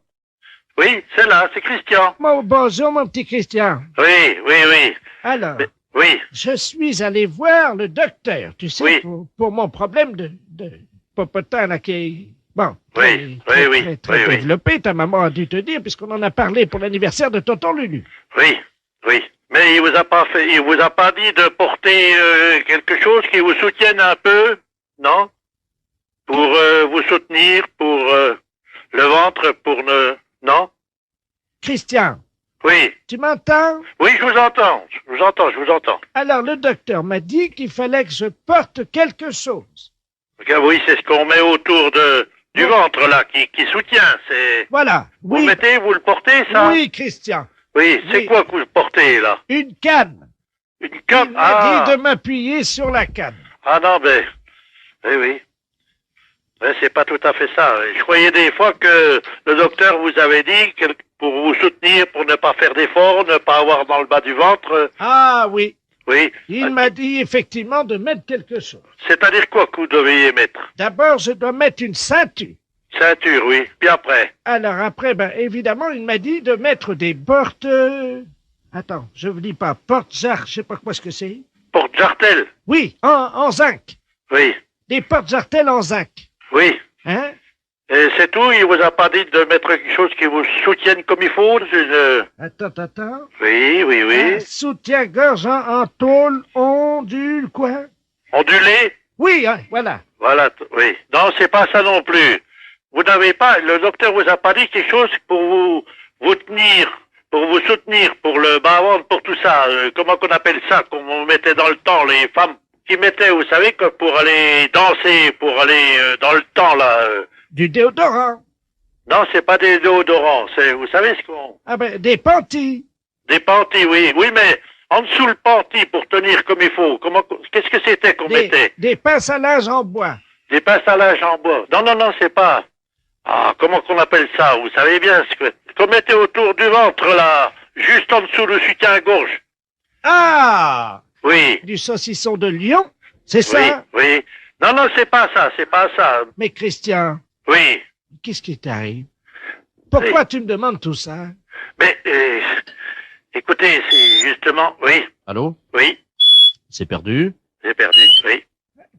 Speaker 1: Oui, c'est là, c'est Christian.
Speaker 2: Bon, bonjour, mon petit Christian.
Speaker 1: Oui, oui, oui.
Speaker 2: Alors,
Speaker 1: oui.
Speaker 2: Je suis allé voir le docteur, tu sais,
Speaker 1: Oui.
Speaker 2: pour mon problème de popotin, là, qui est, bon,
Speaker 1: Oui,
Speaker 2: très
Speaker 1: oui.
Speaker 2: développé, ta maman a dû te dire, puisqu'on en a parlé pour l'anniversaire de tonton Lulu.
Speaker 1: Oui, oui. Mais il vous a pas dit de porter quelque chose qui vous soutienne un peu, non? Pour vous soutenir, pour le ventre, non?
Speaker 2: Christian,
Speaker 1: Oui.
Speaker 2: tu m'entends?
Speaker 1: Oui, je vous entends.
Speaker 2: Alors, le docteur m'a dit qu'il fallait que je porte quelque chose.
Speaker 1: Oui, c'est ce qu'on met autour du ventre, là, qui soutient, c'est...
Speaker 2: Voilà,
Speaker 1: Vous le portez, ça?
Speaker 2: Oui, Christian.
Speaker 1: Oui, c'est quoi que vous portez, là?
Speaker 2: Une canne.
Speaker 1: Une canne?
Speaker 2: Il m'a dit de m'appuyer sur la canne.
Speaker 1: Ah non, mais... Oui. Mais c'est pas tout à fait ça. Je croyais des fois que le docteur vous avait dit que pour vous soutenir, pour ne pas faire d'efforts, ne pas avoir dans le bas du ventre...
Speaker 2: Ah oui.
Speaker 1: Oui.
Speaker 2: Il m'a dit effectivement de mettre quelque chose.
Speaker 1: C'est-à-dire quoi que vous deviez mettre?
Speaker 2: D'abord, je dois mettre une ceinture.
Speaker 1: Ceinture, oui. Puis après?
Speaker 2: Alors après, évidemment, il m'a dit de mettre des portes... Attends, je vous dis pas, porte-jarre, je sais pas quoi ce que c'est.
Speaker 1: Porte-jartelle?
Speaker 2: Oui, en zinc.
Speaker 1: Oui.
Speaker 2: Des porte-jartelles en zinc.
Speaker 1: Oui.
Speaker 2: Hein?
Speaker 1: Et c'est tout? Il vous a pas dit de mettre quelque chose qui vous soutienne comme il faut?
Speaker 2: Attends.
Speaker 1: Oui.
Speaker 2: Soutien-gorge en tôle, ondule, quoi?
Speaker 1: Ondulé?
Speaker 2: Oui, voilà.
Speaker 1: Voilà, oui. Non, c'est pas ça non plus. Vous n'avez pas, le docteur vous a pas dit quelque chose pour vous tenir, pour vous soutenir, pour le bas-ventre, pour tout ça. Comment qu'on appelle ça, qu'on mettait dans le temps, les femmes qui mettaient, vous savez, que pour aller danser, pour aller dans le temps, là.
Speaker 2: Du déodorant.
Speaker 1: Non, c'est pas des déodorants, vous savez ce qu'on...
Speaker 2: Ah des panties.
Speaker 1: Des panties, oui. Oui, mais en dessous le panty pour tenir comme il faut. Qu'est-ce que c'était qu'on mettait?
Speaker 2: Des pinces à linge en bois.
Speaker 1: Des pinces à linge en bois. Non, c'est pas... Ah, comment qu'on appelle ça? Vous savez bien ce qu'on mettait autour du ventre, là, juste en dessous le soutien-gorge.
Speaker 2: Ah!
Speaker 1: Oui.
Speaker 2: Du saucisson de lion, c'est ça?
Speaker 1: Oui. Non, c'est pas ça.
Speaker 2: Mais Christian.
Speaker 1: Oui.
Speaker 2: Qu'est-ce qui t'arrive? Pourquoi tu me demandes tout ça?
Speaker 1: Mais, écoutez, c'est justement... Oui.
Speaker 3: Allô?
Speaker 1: Oui.
Speaker 3: C'est perdu?
Speaker 1: J'ai perdu, oui.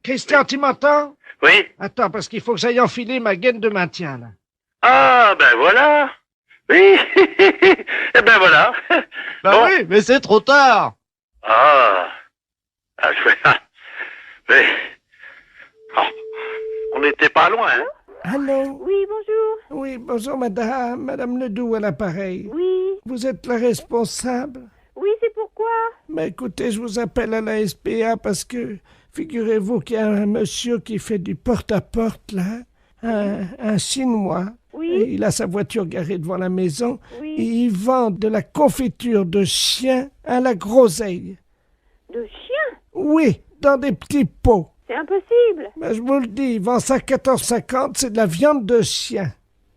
Speaker 2: Christian, tu m'entends?
Speaker 1: Oui.
Speaker 2: Attends, parce qu'il faut que j'aille enfiler ma gaine de maintien, là.
Speaker 1: Ah, ben voilà. Oui. Eh ben voilà.
Speaker 3: Bon. Oui, mais c'est trop tard.
Speaker 1: Mais... Oh, on n'était pas loin, hein?
Speaker 2: Allô?
Speaker 9: Oui, bonjour.
Speaker 2: Oui, bonjour, madame Ledoux à l'appareil.
Speaker 9: Oui.
Speaker 2: Vous êtes la responsable?
Speaker 9: Oui, c'est pourquoi?
Speaker 2: Mais écoutez, je vous appelle à la SPA parce que, figurez-vous qu'il y a un monsieur qui fait du porte-à-porte, là, un Chinois.
Speaker 9: Oui.
Speaker 2: Et il a sa voiture garée devant la maison.
Speaker 9: Oui.
Speaker 2: Et il vend de la confiture de chien à la groseille.
Speaker 9: De chien?
Speaker 2: Oui, dans des petits pots.
Speaker 9: C'est impossible.
Speaker 2: Ben, je vous le dis, il vend ça 14,50, c'est de la viande de chien.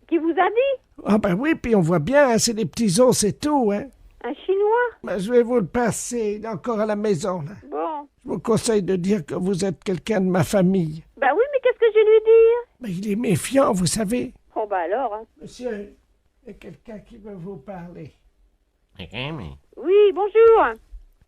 Speaker 9: Qui vous a dit?
Speaker 2: Ah ben oui, puis on voit bien, hein, c'est des petits os, c'est tout, hein.
Speaker 9: Un Chinois?
Speaker 2: Ben, je vais vous le passer, il est encore à la maison, là.
Speaker 9: Bon.
Speaker 2: Je vous conseille de dire que vous êtes quelqu'un de ma famille.
Speaker 9: Ben oui, mais qu'est-ce que je vais lui dire?
Speaker 2: Ben, il est méfiant, vous savez.
Speaker 9: Oh ben alors, hein.
Speaker 2: Monsieur, il y a quelqu'un qui veut vous parler.
Speaker 9: Oui, bonjour.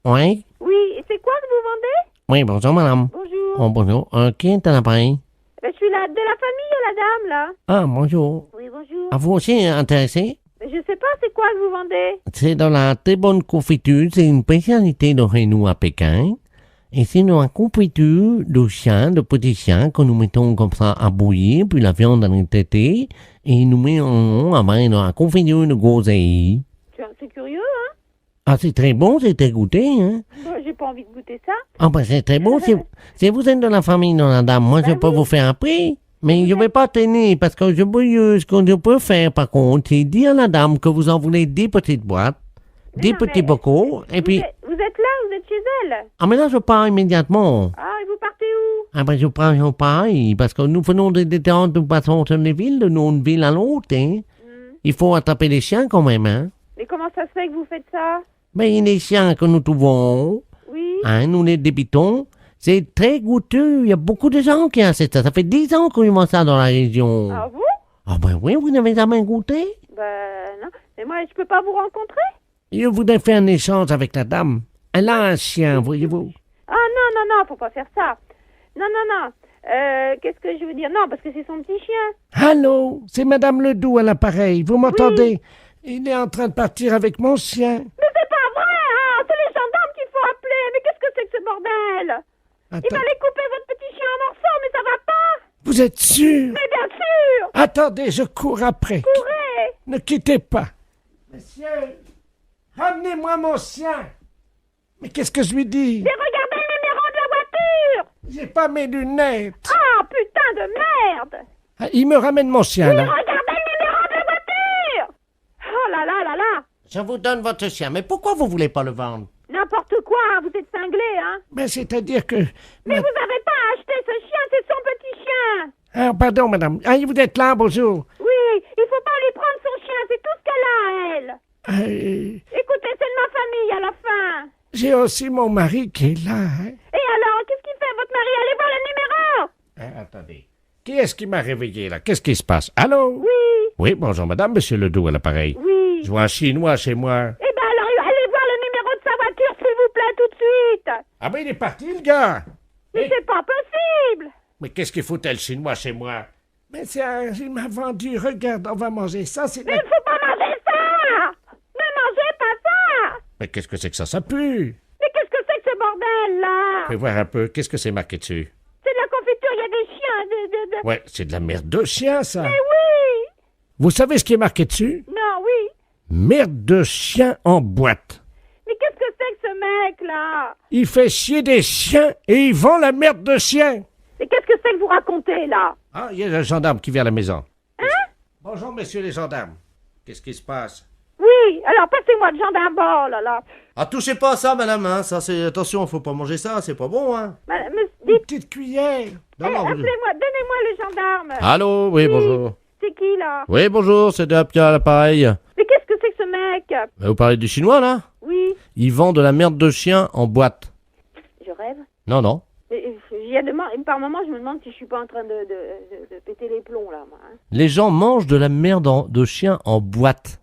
Speaker 3: Oui?
Speaker 9: Oui, et c'est quoi que vous vendez?
Speaker 3: Oui, bonjour, madame.
Speaker 9: Bonjour.
Speaker 3: Oh, bonjour. Qui est à l'appareil?
Speaker 9: Ben, je suis de la famille, la dame, là.
Speaker 3: Ah, bonjour.
Speaker 9: Oui, bonjour.
Speaker 3: À vous aussi intéressé?
Speaker 9: Ben, je sais pas, c'est quoi que vous vendez?
Speaker 3: C'est dans la très bonne confiture. C'est une spécialité de chez nous à Pékin. Et c'est dans la confiture de chiens, de petits chiens, que nous mettons comme ça à bouillir, puis la viande dans les tétés, et nous mettons dans la confiture de groseille.
Speaker 9: C'est curieux, hein?
Speaker 3: Ah, c'est très bon, c'est très goûté, hein?
Speaker 9: Ben, j'ai pas envie de goûter ça.
Speaker 3: Ah, ben c'est très bon. Si vous êtes de la famille de la dame, moi, je peux vous faire un prix. Mais je vais pas tenir, parce que ce que je peux faire, par contre, c'est dire à la dame que vous en voulez 10 petites boîtes, des petits bocaux, et puis...
Speaker 9: Vous êtes là, vous êtes chez elle?
Speaker 3: Ah, mais là, je pars immédiatement.
Speaker 9: Ah, et vous partez où?
Speaker 3: Ah, ben, je pars, parce que nous venons des détentes, nous passons sur les villes, de notre ville à l'autre, hein. Il faut attraper les chiens, quand même, hein.
Speaker 9: Mais comment ça se fait que vous faites ça?
Speaker 3: Ben, les chiens que nous trouvons,
Speaker 9: oui.
Speaker 3: Hein, nous les débitons, c'est très goûteux. Il y a beaucoup de gens qui achètent ça. Ça fait 10 ans qu'on mange ça dans la région.
Speaker 9: Ah bon?
Speaker 3: Ah ben oui, vous n'avez jamais goûté?
Speaker 9: Ben non. Mais moi, je peux pas vous rencontrer?
Speaker 2: Je voudrais faire un échange avec la dame. Elle a un chien, voyez-vous.
Speaker 9: Ah non, faut pas faire ça. Non. Qu'est-ce que je veux dire? Non, parce que c'est son petit chien.
Speaker 2: Allô, c'est Madame Ledoux à l'appareil. Vous m'entendez? Il est en train de partir avec mon chien.
Speaker 9: Mais c'est pas vrai, hein! C'est les gendarmes qu'il faut appeler. Mais qu'est-ce que c'est que ce bordel? Il va aller couper votre petit chien en morceaux, mais ça va pas!
Speaker 2: Vous êtes sûr?
Speaker 9: Mais bien sûr!
Speaker 2: Attendez, je cours après.
Speaker 9: Courez!
Speaker 2: Ne quittez pas. Monsieur, ramenez-moi mon chien. Mais qu'est-ce que je lui dis?
Speaker 9: Mais regardez le numéro de la voiture!
Speaker 2: J'ai pas mes lunettes.
Speaker 9: Ah, putain de merde!
Speaker 2: Ah, il me ramène mon chien,
Speaker 9: Mais
Speaker 2: là.
Speaker 9: regardez le numéro de la voiture! Oh là là!
Speaker 7: Je vous donne votre chien, mais pourquoi vous voulez pas le vendre?
Speaker 9: N'importe quoi, vous êtes cinglé, hein?
Speaker 2: Mais c'est-à-dire que...
Speaker 9: Mais vous avez pas acheté ce chien, c'est son petit chien!
Speaker 2: Ah, pardon, madame. Ah, vous êtes là, bonjour.
Speaker 9: Oui, il faut pas lui prendre son chien, c'est tout ce qu'elle a, elle! Écoutez, c'est de ma famille, à la fin!
Speaker 2: J'ai aussi mon mari qui est là, hein.
Speaker 9: Et alors, qu'est-ce qu'il fait, votre mari? Allez voir le numéro!
Speaker 2: Attendez. Qui est-ce qui m'a réveillé, là? Qu'est-ce qui se passe? Allô?
Speaker 9: Oui!
Speaker 2: Oui, bonjour, madame, monsieur Ledoux à l'appareil.
Speaker 9: Oui!
Speaker 2: Je vois un Chinois chez moi.
Speaker 9: Eh ben alors, allez voir le numéro de sa voiture, s'il vous plaît, tout de suite!
Speaker 2: Ah ben, il est parti, le gars!
Speaker 9: Mais c'est pas possible!
Speaker 2: Mais qu'est-ce qu'il foutait, le Chinois, chez moi? Mais il m'a vendu, regarde, on va manger ça, c'est...
Speaker 9: Mais il faut pas manger ça! Ne mangez pas ça!
Speaker 2: Mais qu'est-ce que c'est que ça pue?
Speaker 9: Mais qu'est-ce que c'est que ce bordel, là?
Speaker 2: Fais voir un peu, qu'est-ce que c'est marqué dessus?
Speaker 9: C'est de la confiture, il y a des chiens,
Speaker 2: Ouais, c'est de la merde de chien, ça!
Speaker 9: Mais oui!
Speaker 2: Vous savez ce qui est marqué dessus?
Speaker 9: Non, oui!
Speaker 2: Merde de chien en boîte.
Speaker 9: Mais qu'est-ce que c'est que ce mec-là?
Speaker 2: Il fait chier des chiens et il vend la merde de chien.
Speaker 9: Mais qu'est-ce que c'est que vous racontez, là?
Speaker 2: Ah, il y a un gendarme qui vient à la maison.
Speaker 9: Hein?
Speaker 2: Bonjour, messieurs les gendarmes. Qu'est-ce qui se passe?
Speaker 9: Oui, alors passez-moi le gendarme, oh là là.
Speaker 7: Ah, touchez pas à ça, madame, hein. Ça, c'est... Attention, faut pas manger ça, c'est pas bon, hein.
Speaker 2: Une petite cuillère.
Speaker 7: Non, non,
Speaker 9: Appelez-moi, donnez-moi le gendarme.
Speaker 5: Allô, oui, bonjour.
Speaker 9: C'est qui, là?
Speaker 5: Oui, bonjour, c'est Dapia à l'appareil.
Speaker 9: Mais qu'est-ce que c'est que ce mec?
Speaker 5: Vous parlez du chinois, là?
Speaker 9: Oui.
Speaker 5: Il vend de la merde de chien en boîte.
Speaker 9: Je rêve.
Speaker 5: Non.
Speaker 9: Il y a par moment, je me demande si je suis pas en train de péter les plombs, là, moi. Hein.
Speaker 5: Les gens mangent de la merde de chien en boîte.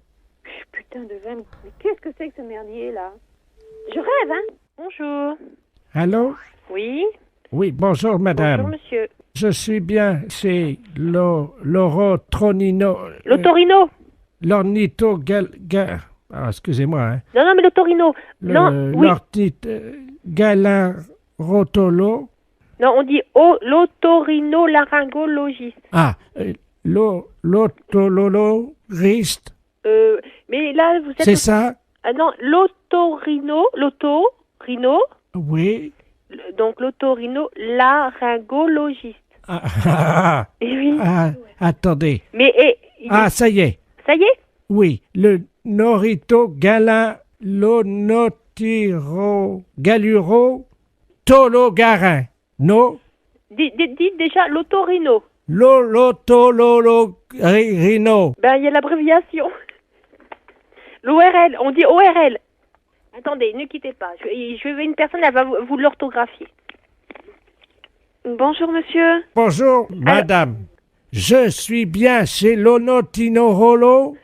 Speaker 9: Putain de veine. Mais qu'est-ce que c'est que ce merdier, là? Je rêve, hein? Bonjour.
Speaker 2: Allô?
Speaker 9: Oui?
Speaker 2: Oui, bonjour, madame.
Speaker 9: Bonjour, monsieur.
Speaker 2: Je suis bien chez l'Ornito... Ah, excusez-moi, hein.
Speaker 9: Non, mais l'Otorino.
Speaker 2: Galarotolo.
Speaker 9: Non, on dit l'otorino-laryngologiste.
Speaker 2: Ah, l'otolologiste.
Speaker 9: Mais là, vous êtes...
Speaker 2: C'est ça?
Speaker 9: Ah non, l'otorino.
Speaker 2: Oui.
Speaker 9: Donc, l'otorino-laryngologiste. Et oui.
Speaker 2: Attendez.
Speaker 9: Mais...
Speaker 2: ça y est.
Speaker 9: Ça y est?
Speaker 2: Oui, le Norito Galuro Tologarin. Non?
Speaker 9: Dites déjà l'otorino.
Speaker 2: L'otololorino.
Speaker 9: Ben, il y a l'abréviation. L'ORL, on dit ORL. Attendez, ne quittez pas. Je vais une personne, elle va vous l'orthographier. Bonjour, monsieur.
Speaker 2: Bonjour, madame. Je suis bien chez l'Onotinorolo.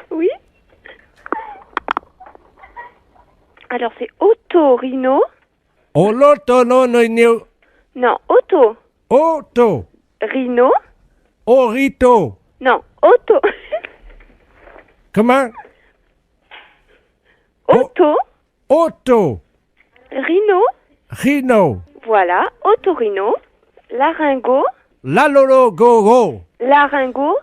Speaker 9: Oui. Alors, c'est Otorino.
Speaker 2: Olotonono.
Speaker 9: Non, Auto.
Speaker 2: Auto.
Speaker 9: Rino.
Speaker 2: Orito.
Speaker 9: Non, Auto.
Speaker 2: Comment?
Speaker 9: Auto.
Speaker 2: Auto.
Speaker 9: Rino.
Speaker 2: Rino.
Speaker 9: Voilà, Otorino. Laryngo.
Speaker 2: Lalologogo.
Speaker 9: Laryngo.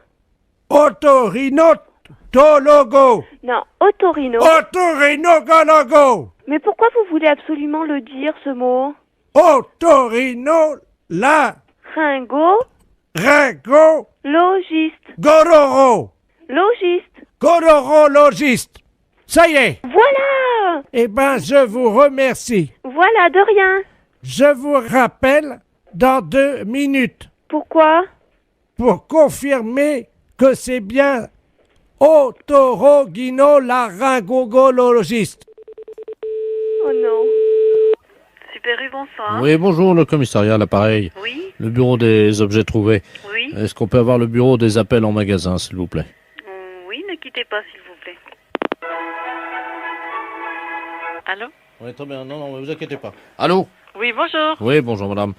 Speaker 2: Otorinotologo.
Speaker 9: Non, Otorino.
Speaker 2: Otorinogologo.
Speaker 9: Mais pourquoi vous voulez absolument le dire, ce mot?
Speaker 2: Otorino la.
Speaker 9: Ringo.
Speaker 2: Ringo.
Speaker 9: Logiste.
Speaker 2: Gororo.
Speaker 9: Logiste.
Speaker 2: Gororologiste. Ça y est.
Speaker 9: Voilà.
Speaker 2: Eh ben, je vous remercie.
Speaker 9: Voilà, de rien.
Speaker 2: Je vous rappelle dans 2 minutes.
Speaker 9: Pourquoi?
Speaker 2: Pour confirmer que c'est bien otorogino-laryngologiste.
Speaker 9: Oh non.
Speaker 16: Perru, bonsoir.
Speaker 5: Oui, bonjour, le commissariat à l'appareil.
Speaker 16: Oui.
Speaker 5: Le bureau des objets trouvés.
Speaker 16: Oui.
Speaker 5: Est-ce qu'on peut avoir le bureau des appels en magasin, s'il vous plaît?
Speaker 16: Oui, ne quittez pas, s'il vous plaît. Allô?
Speaker 5: Oui, très bien. Non, ne vous inquiétez pas. Allô?
Speaker 16: Oui, bonjour.
Speaker 5: Oui, bonjour, madame.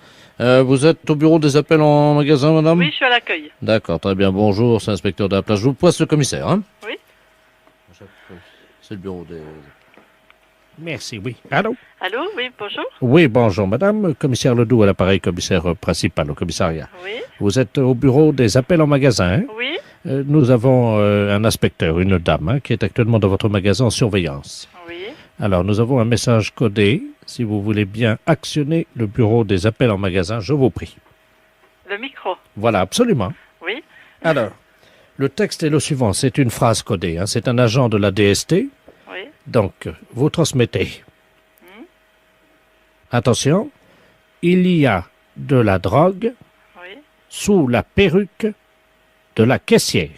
Speaker 5: Vous êtes au bureau des appels en magasin, madame?
Speaker 16: Oui, je suis à l'accueil.
Speaker 5: D'accord, très bien. Bonjour, c'est l'inspecteur de la place. Je vous passe le commissaire, hein?
Speaker 16: Oui.
Speaker 5: C'est le bureau des...
Speaker 2: Merci, oui. Allô?
Speaker 16: Allô, oui, bonjour.
Speaker 2: Oui, bonjour, madame. Commissaire Ledoux à l'appareil, commissaire principal au commissariat.
Speaker 16: Oui.
Speaker 2: Vous êtes au bureau des appels en magasin, hein?
Speaker 16: Oui.
Speaker 2: Nous avons un inspecteur, une dame, hein, qui est actuellement dans votre magasin en surveillance.
Speaker 16: Oui.
Speaker 2: Alors, nous avons un message codé. Si vous voulez bien actionner le bureau des appels en magasin, je vous prie.
Speaker 16: Le micro.
Speaker 2: Voilà, absolument.
Speaker 16: Oui.
Speaker 2: Alors, le texte est le suivant. C'est une phrase codée, hein. C'est un agent de la DST.
Speaker 16: Oui.
Speaker 2: Donc, vous transmettez. Attention, il y a de la drogue sous la perruque de la caissière.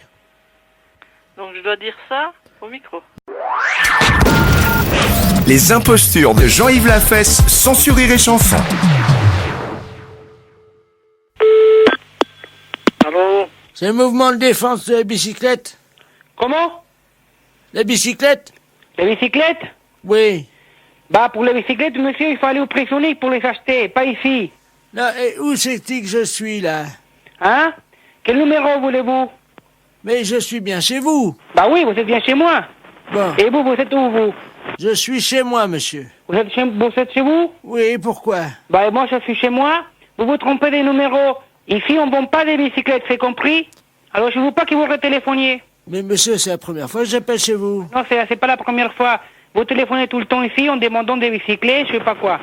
Speaker 16: Donc, je dois dire ça au micro.
Speaker 13: Les impostures de Jean-Yves Lafesse sont sur Rire et Chanson.
Speaker 17: Allô?
Speaker 18: C'est le mouvement de défense de la bicyclette.
Speaker 17: Comment?
Speaker 18: La bicyclette?
Speaker 17: Les bicyclettes?
Speaker 18: Oui.
Speaker 17: Bah, pour les bicyclettes, monsieur, il faut aller au prix Sonic pour les acheter, pas ici.
Speaker 18: Non, et où c'est-il que je suis, là?
Speaker 17: Hein? Quel numéro voulez-vous?
Speaker 18: Mais je suis bien chez vous.
Speaker 17: Bah oui, vous êtes bien chez moi.
Speaker 18: Bon.
Speaker 17: Et vous êtes où, vous?
Speaker 18: Je suis chez moi, monsieur.
Speaker 17: Vous êtes chez vous?
Speaker 18: Oui, pourquoi?
Speaker 17: Bah, moi, je suis chez moi. Vous vous trompez des numéros. Ici, on ne vend pas des bicyclettes, c'est compris? Alors, je ne veux pas que vous retéléphoniez.
Speaker 18: Mais monsieur, c'est la première fois que j'appelle chez vous.
Speaker 17: Non, c'est pas la première fois. Vous téléphonez tout le temps ici en demandant des bicyclettes, je sais pas quoi.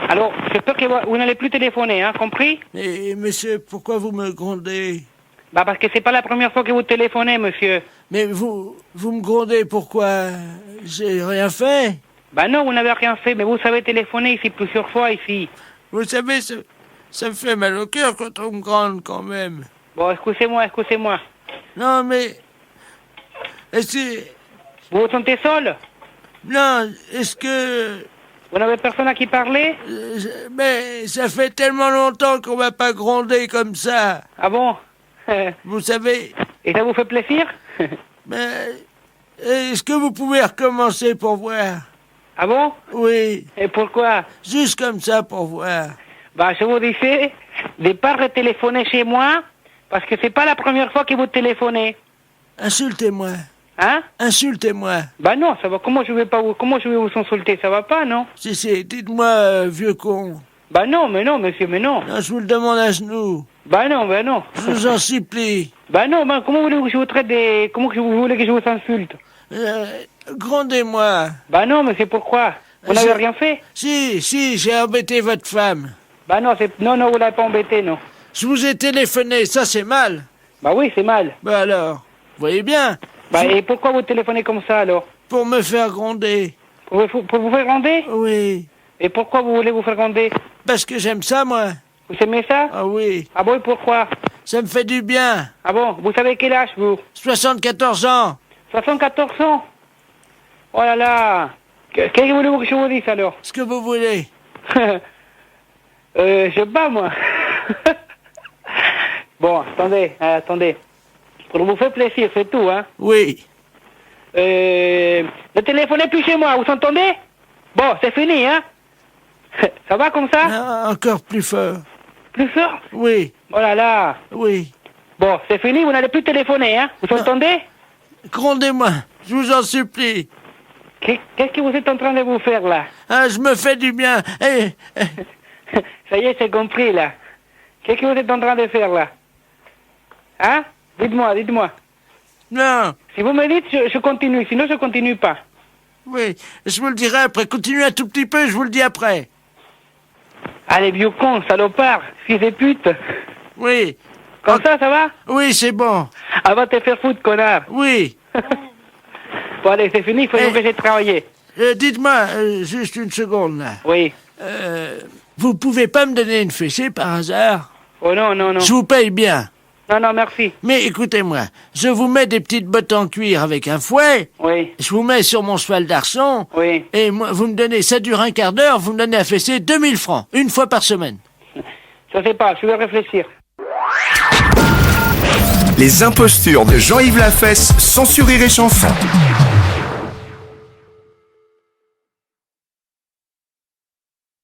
Speaker 17: Alors, je peux que vous n'allez plus téléphoner, hein, compris?
Speaker 18: Et monsieur, pourquoi vous me grondez?
Speaker 17: Bah, parce que c'est pas la première fois que vous téléphonez, monsieur.
Speaker 18: Mais vous me grondez, pourquoi? J'ai rien fait.
Speaker 17: Bah non, vous n'avez rien fait, mais vous savez téléphoner ici plusieurs fois, ici.
Speaker 18: Vous savez, ça me fait mal au cœur quand on me gronde, quand même.
Speaker 17: Bon, excusez-moi.
Speaker 18: Non, mais... Est-ce que...
Speaker 17: Vous vous sentez seul?
Speaker 18: Non, est-ce que...
Speaker 17: Vous n'avez personne à qui parler?
Speaker 18: Mais ça fait tellement longtemps qu'on m'a pas grondé comme ça.
Speaker 17: Ah bon?
Speaker 18: Vous savez...
Speaker 17: Et ça vous fait plaisir?
Speaker 18: Mais... Est-ce que vous pouvez recommencer pour voir?
Speaker 17: Ah bon?
Speaker 18: Oui.
Speaker 17: Et pourquoi?
Speaker 18: Juste comme ça pour voir.
Speaker 17: Bah, je vous disais de pas retéléphoner chez moi, parce que c'est pas la première fois que vous téléphonez.
Speaker 18: Insultez-moi.
Speaker 17: Hein?
Speaker 18: Insultez-moi.
Speaker 17: Bah non, ça va. Comment je vais vous insulter? Ça va pas, non?
Speaker 18: Si, dites-moi, vieux con.
Speaker 17: Bah non, monsieur, mais non.
Speaker 18: Non, je vous le demande à genoux.
Speaker 17: Bah non.
Speaker 18: Je vous en supplie.
Speaker 17: Bah non, comment voulez-vous que je vous traite des... Comment que vous voulez que je vous insulte?
Speaker 18: Grondez-moi.
Speaker 17: Bah non, mais c'est pourquoi? Vous n'avez rien fait?
Speaker 18: Si, j'ai embêté votre femme.
Speaker 17: Bah non, non, vous l'avez pas embêté, non.
Speaker 18: Je vous ai téléphoné, ça c'est mal.
Speaker 17: Bah oui, c'est mal.
Speaker 18: Bah alors, vous voyez bien.
Speaker 17: Bah et pourquoi vous téléphonez comme ça, alors?
Speaker 18: Pour me faire gronder.
Speaker 17: Pour vous faire gronder?
Speaker 18: Oui.
Speaker 17: Et pourquoi vous voulez vous faire gronder?
Speaker 18: Parce que j'aime ça, moi.
Speaker 17: Vous aimez ça?
Speaker 18: Ah oui.
Speaker 17: Ah bon, et pourquoi?
Speaker 18: Ça me fait du bien.
Speaker 17: Ah bon, vous savez quel âge, vous?
Speaker 18: 74 ans.
Speaker 17: 74 ans? Oh là là. Qu'est-ce que voulez-vous que je vous dise, alors?
Speaker 18: Ce que vous voulez.
Speaker 17: Je sais pas, moi. Bon, attendez. Pour vous faire plaisir, c'est tout, hein?
Speaker 18: Oui.
Speaker 17: Ne téléphonez plus chez moi, vous entendez? Bon, c'est fini, hein? Ça va comme ça?
Speaker 18: Non, encore plus fort.
Speaker 17: Plus fort?
Speaker 18: Oui.
Speaker 17: Oh là là.
Speaker 18: Oui.
Speaker 17: Bon, c'est fini, vous n'allez plus téléphoner, hein? Vous entendez?
Speaker 18: Grondez-moi, je vous en supplie.
Speaker 17: Qu'est-ce que vous êtes en train de vous faire, là?
Speaker 18: Ah, je me fais du bien.
Speaker 17: Ça y est, c'est compris, là. Qu'est-ce que vous êtes en train de faire, là? Hein? Dites-moi.
Speaker 18: Non.
Speaker 17: Si vous me dites, je continue. Sinon, je continue pas.
Speaker 18: Oui, je vous le dirai après. Continuez un tout petit peu, je vous le dis après.
Speaker 17: Allez, vieux con, salopard, fils de pute.
Speaker 18: Oui.
Speaker 17: Comme ça va?
Speaker 18: Oui, c'est bon.
Speaker 17: Ah, va te faire foutre, connard.
Speaker 18: Oui.
Speaker 17: Bon, allez, c'est fini, il faut que j'ai travaillé.
Speaker 18: Dites-moi, juste une seconde, là.
Speaker 17: Oui.
Speaker 18: Vous pouvez pas me donner une fessée, par hasard?
Speaker 17: Oh non.
Speaker 18: Je vous paye bien.
Speaker 17: Non, merci.
Speaker 18: Mais écoutez-moi, je vous mets des petites bottes en cuir avec un fouet.
Speaker 17: Oui.
Speaker 18: Je vous mets sur mon cheval d'arçon.
Speaker 17: Oui.
Speaker 18: Et moi, vous me donnez, ça dure un quart d'heure, vous me donnez à fesser 2000 francs, une fois par semaine.
Speaker 17: Je sais pas, je vais réfléchir.
Speaker 13: Les impostures de Jean-Yves Lafesse, sans Rire et Chanson.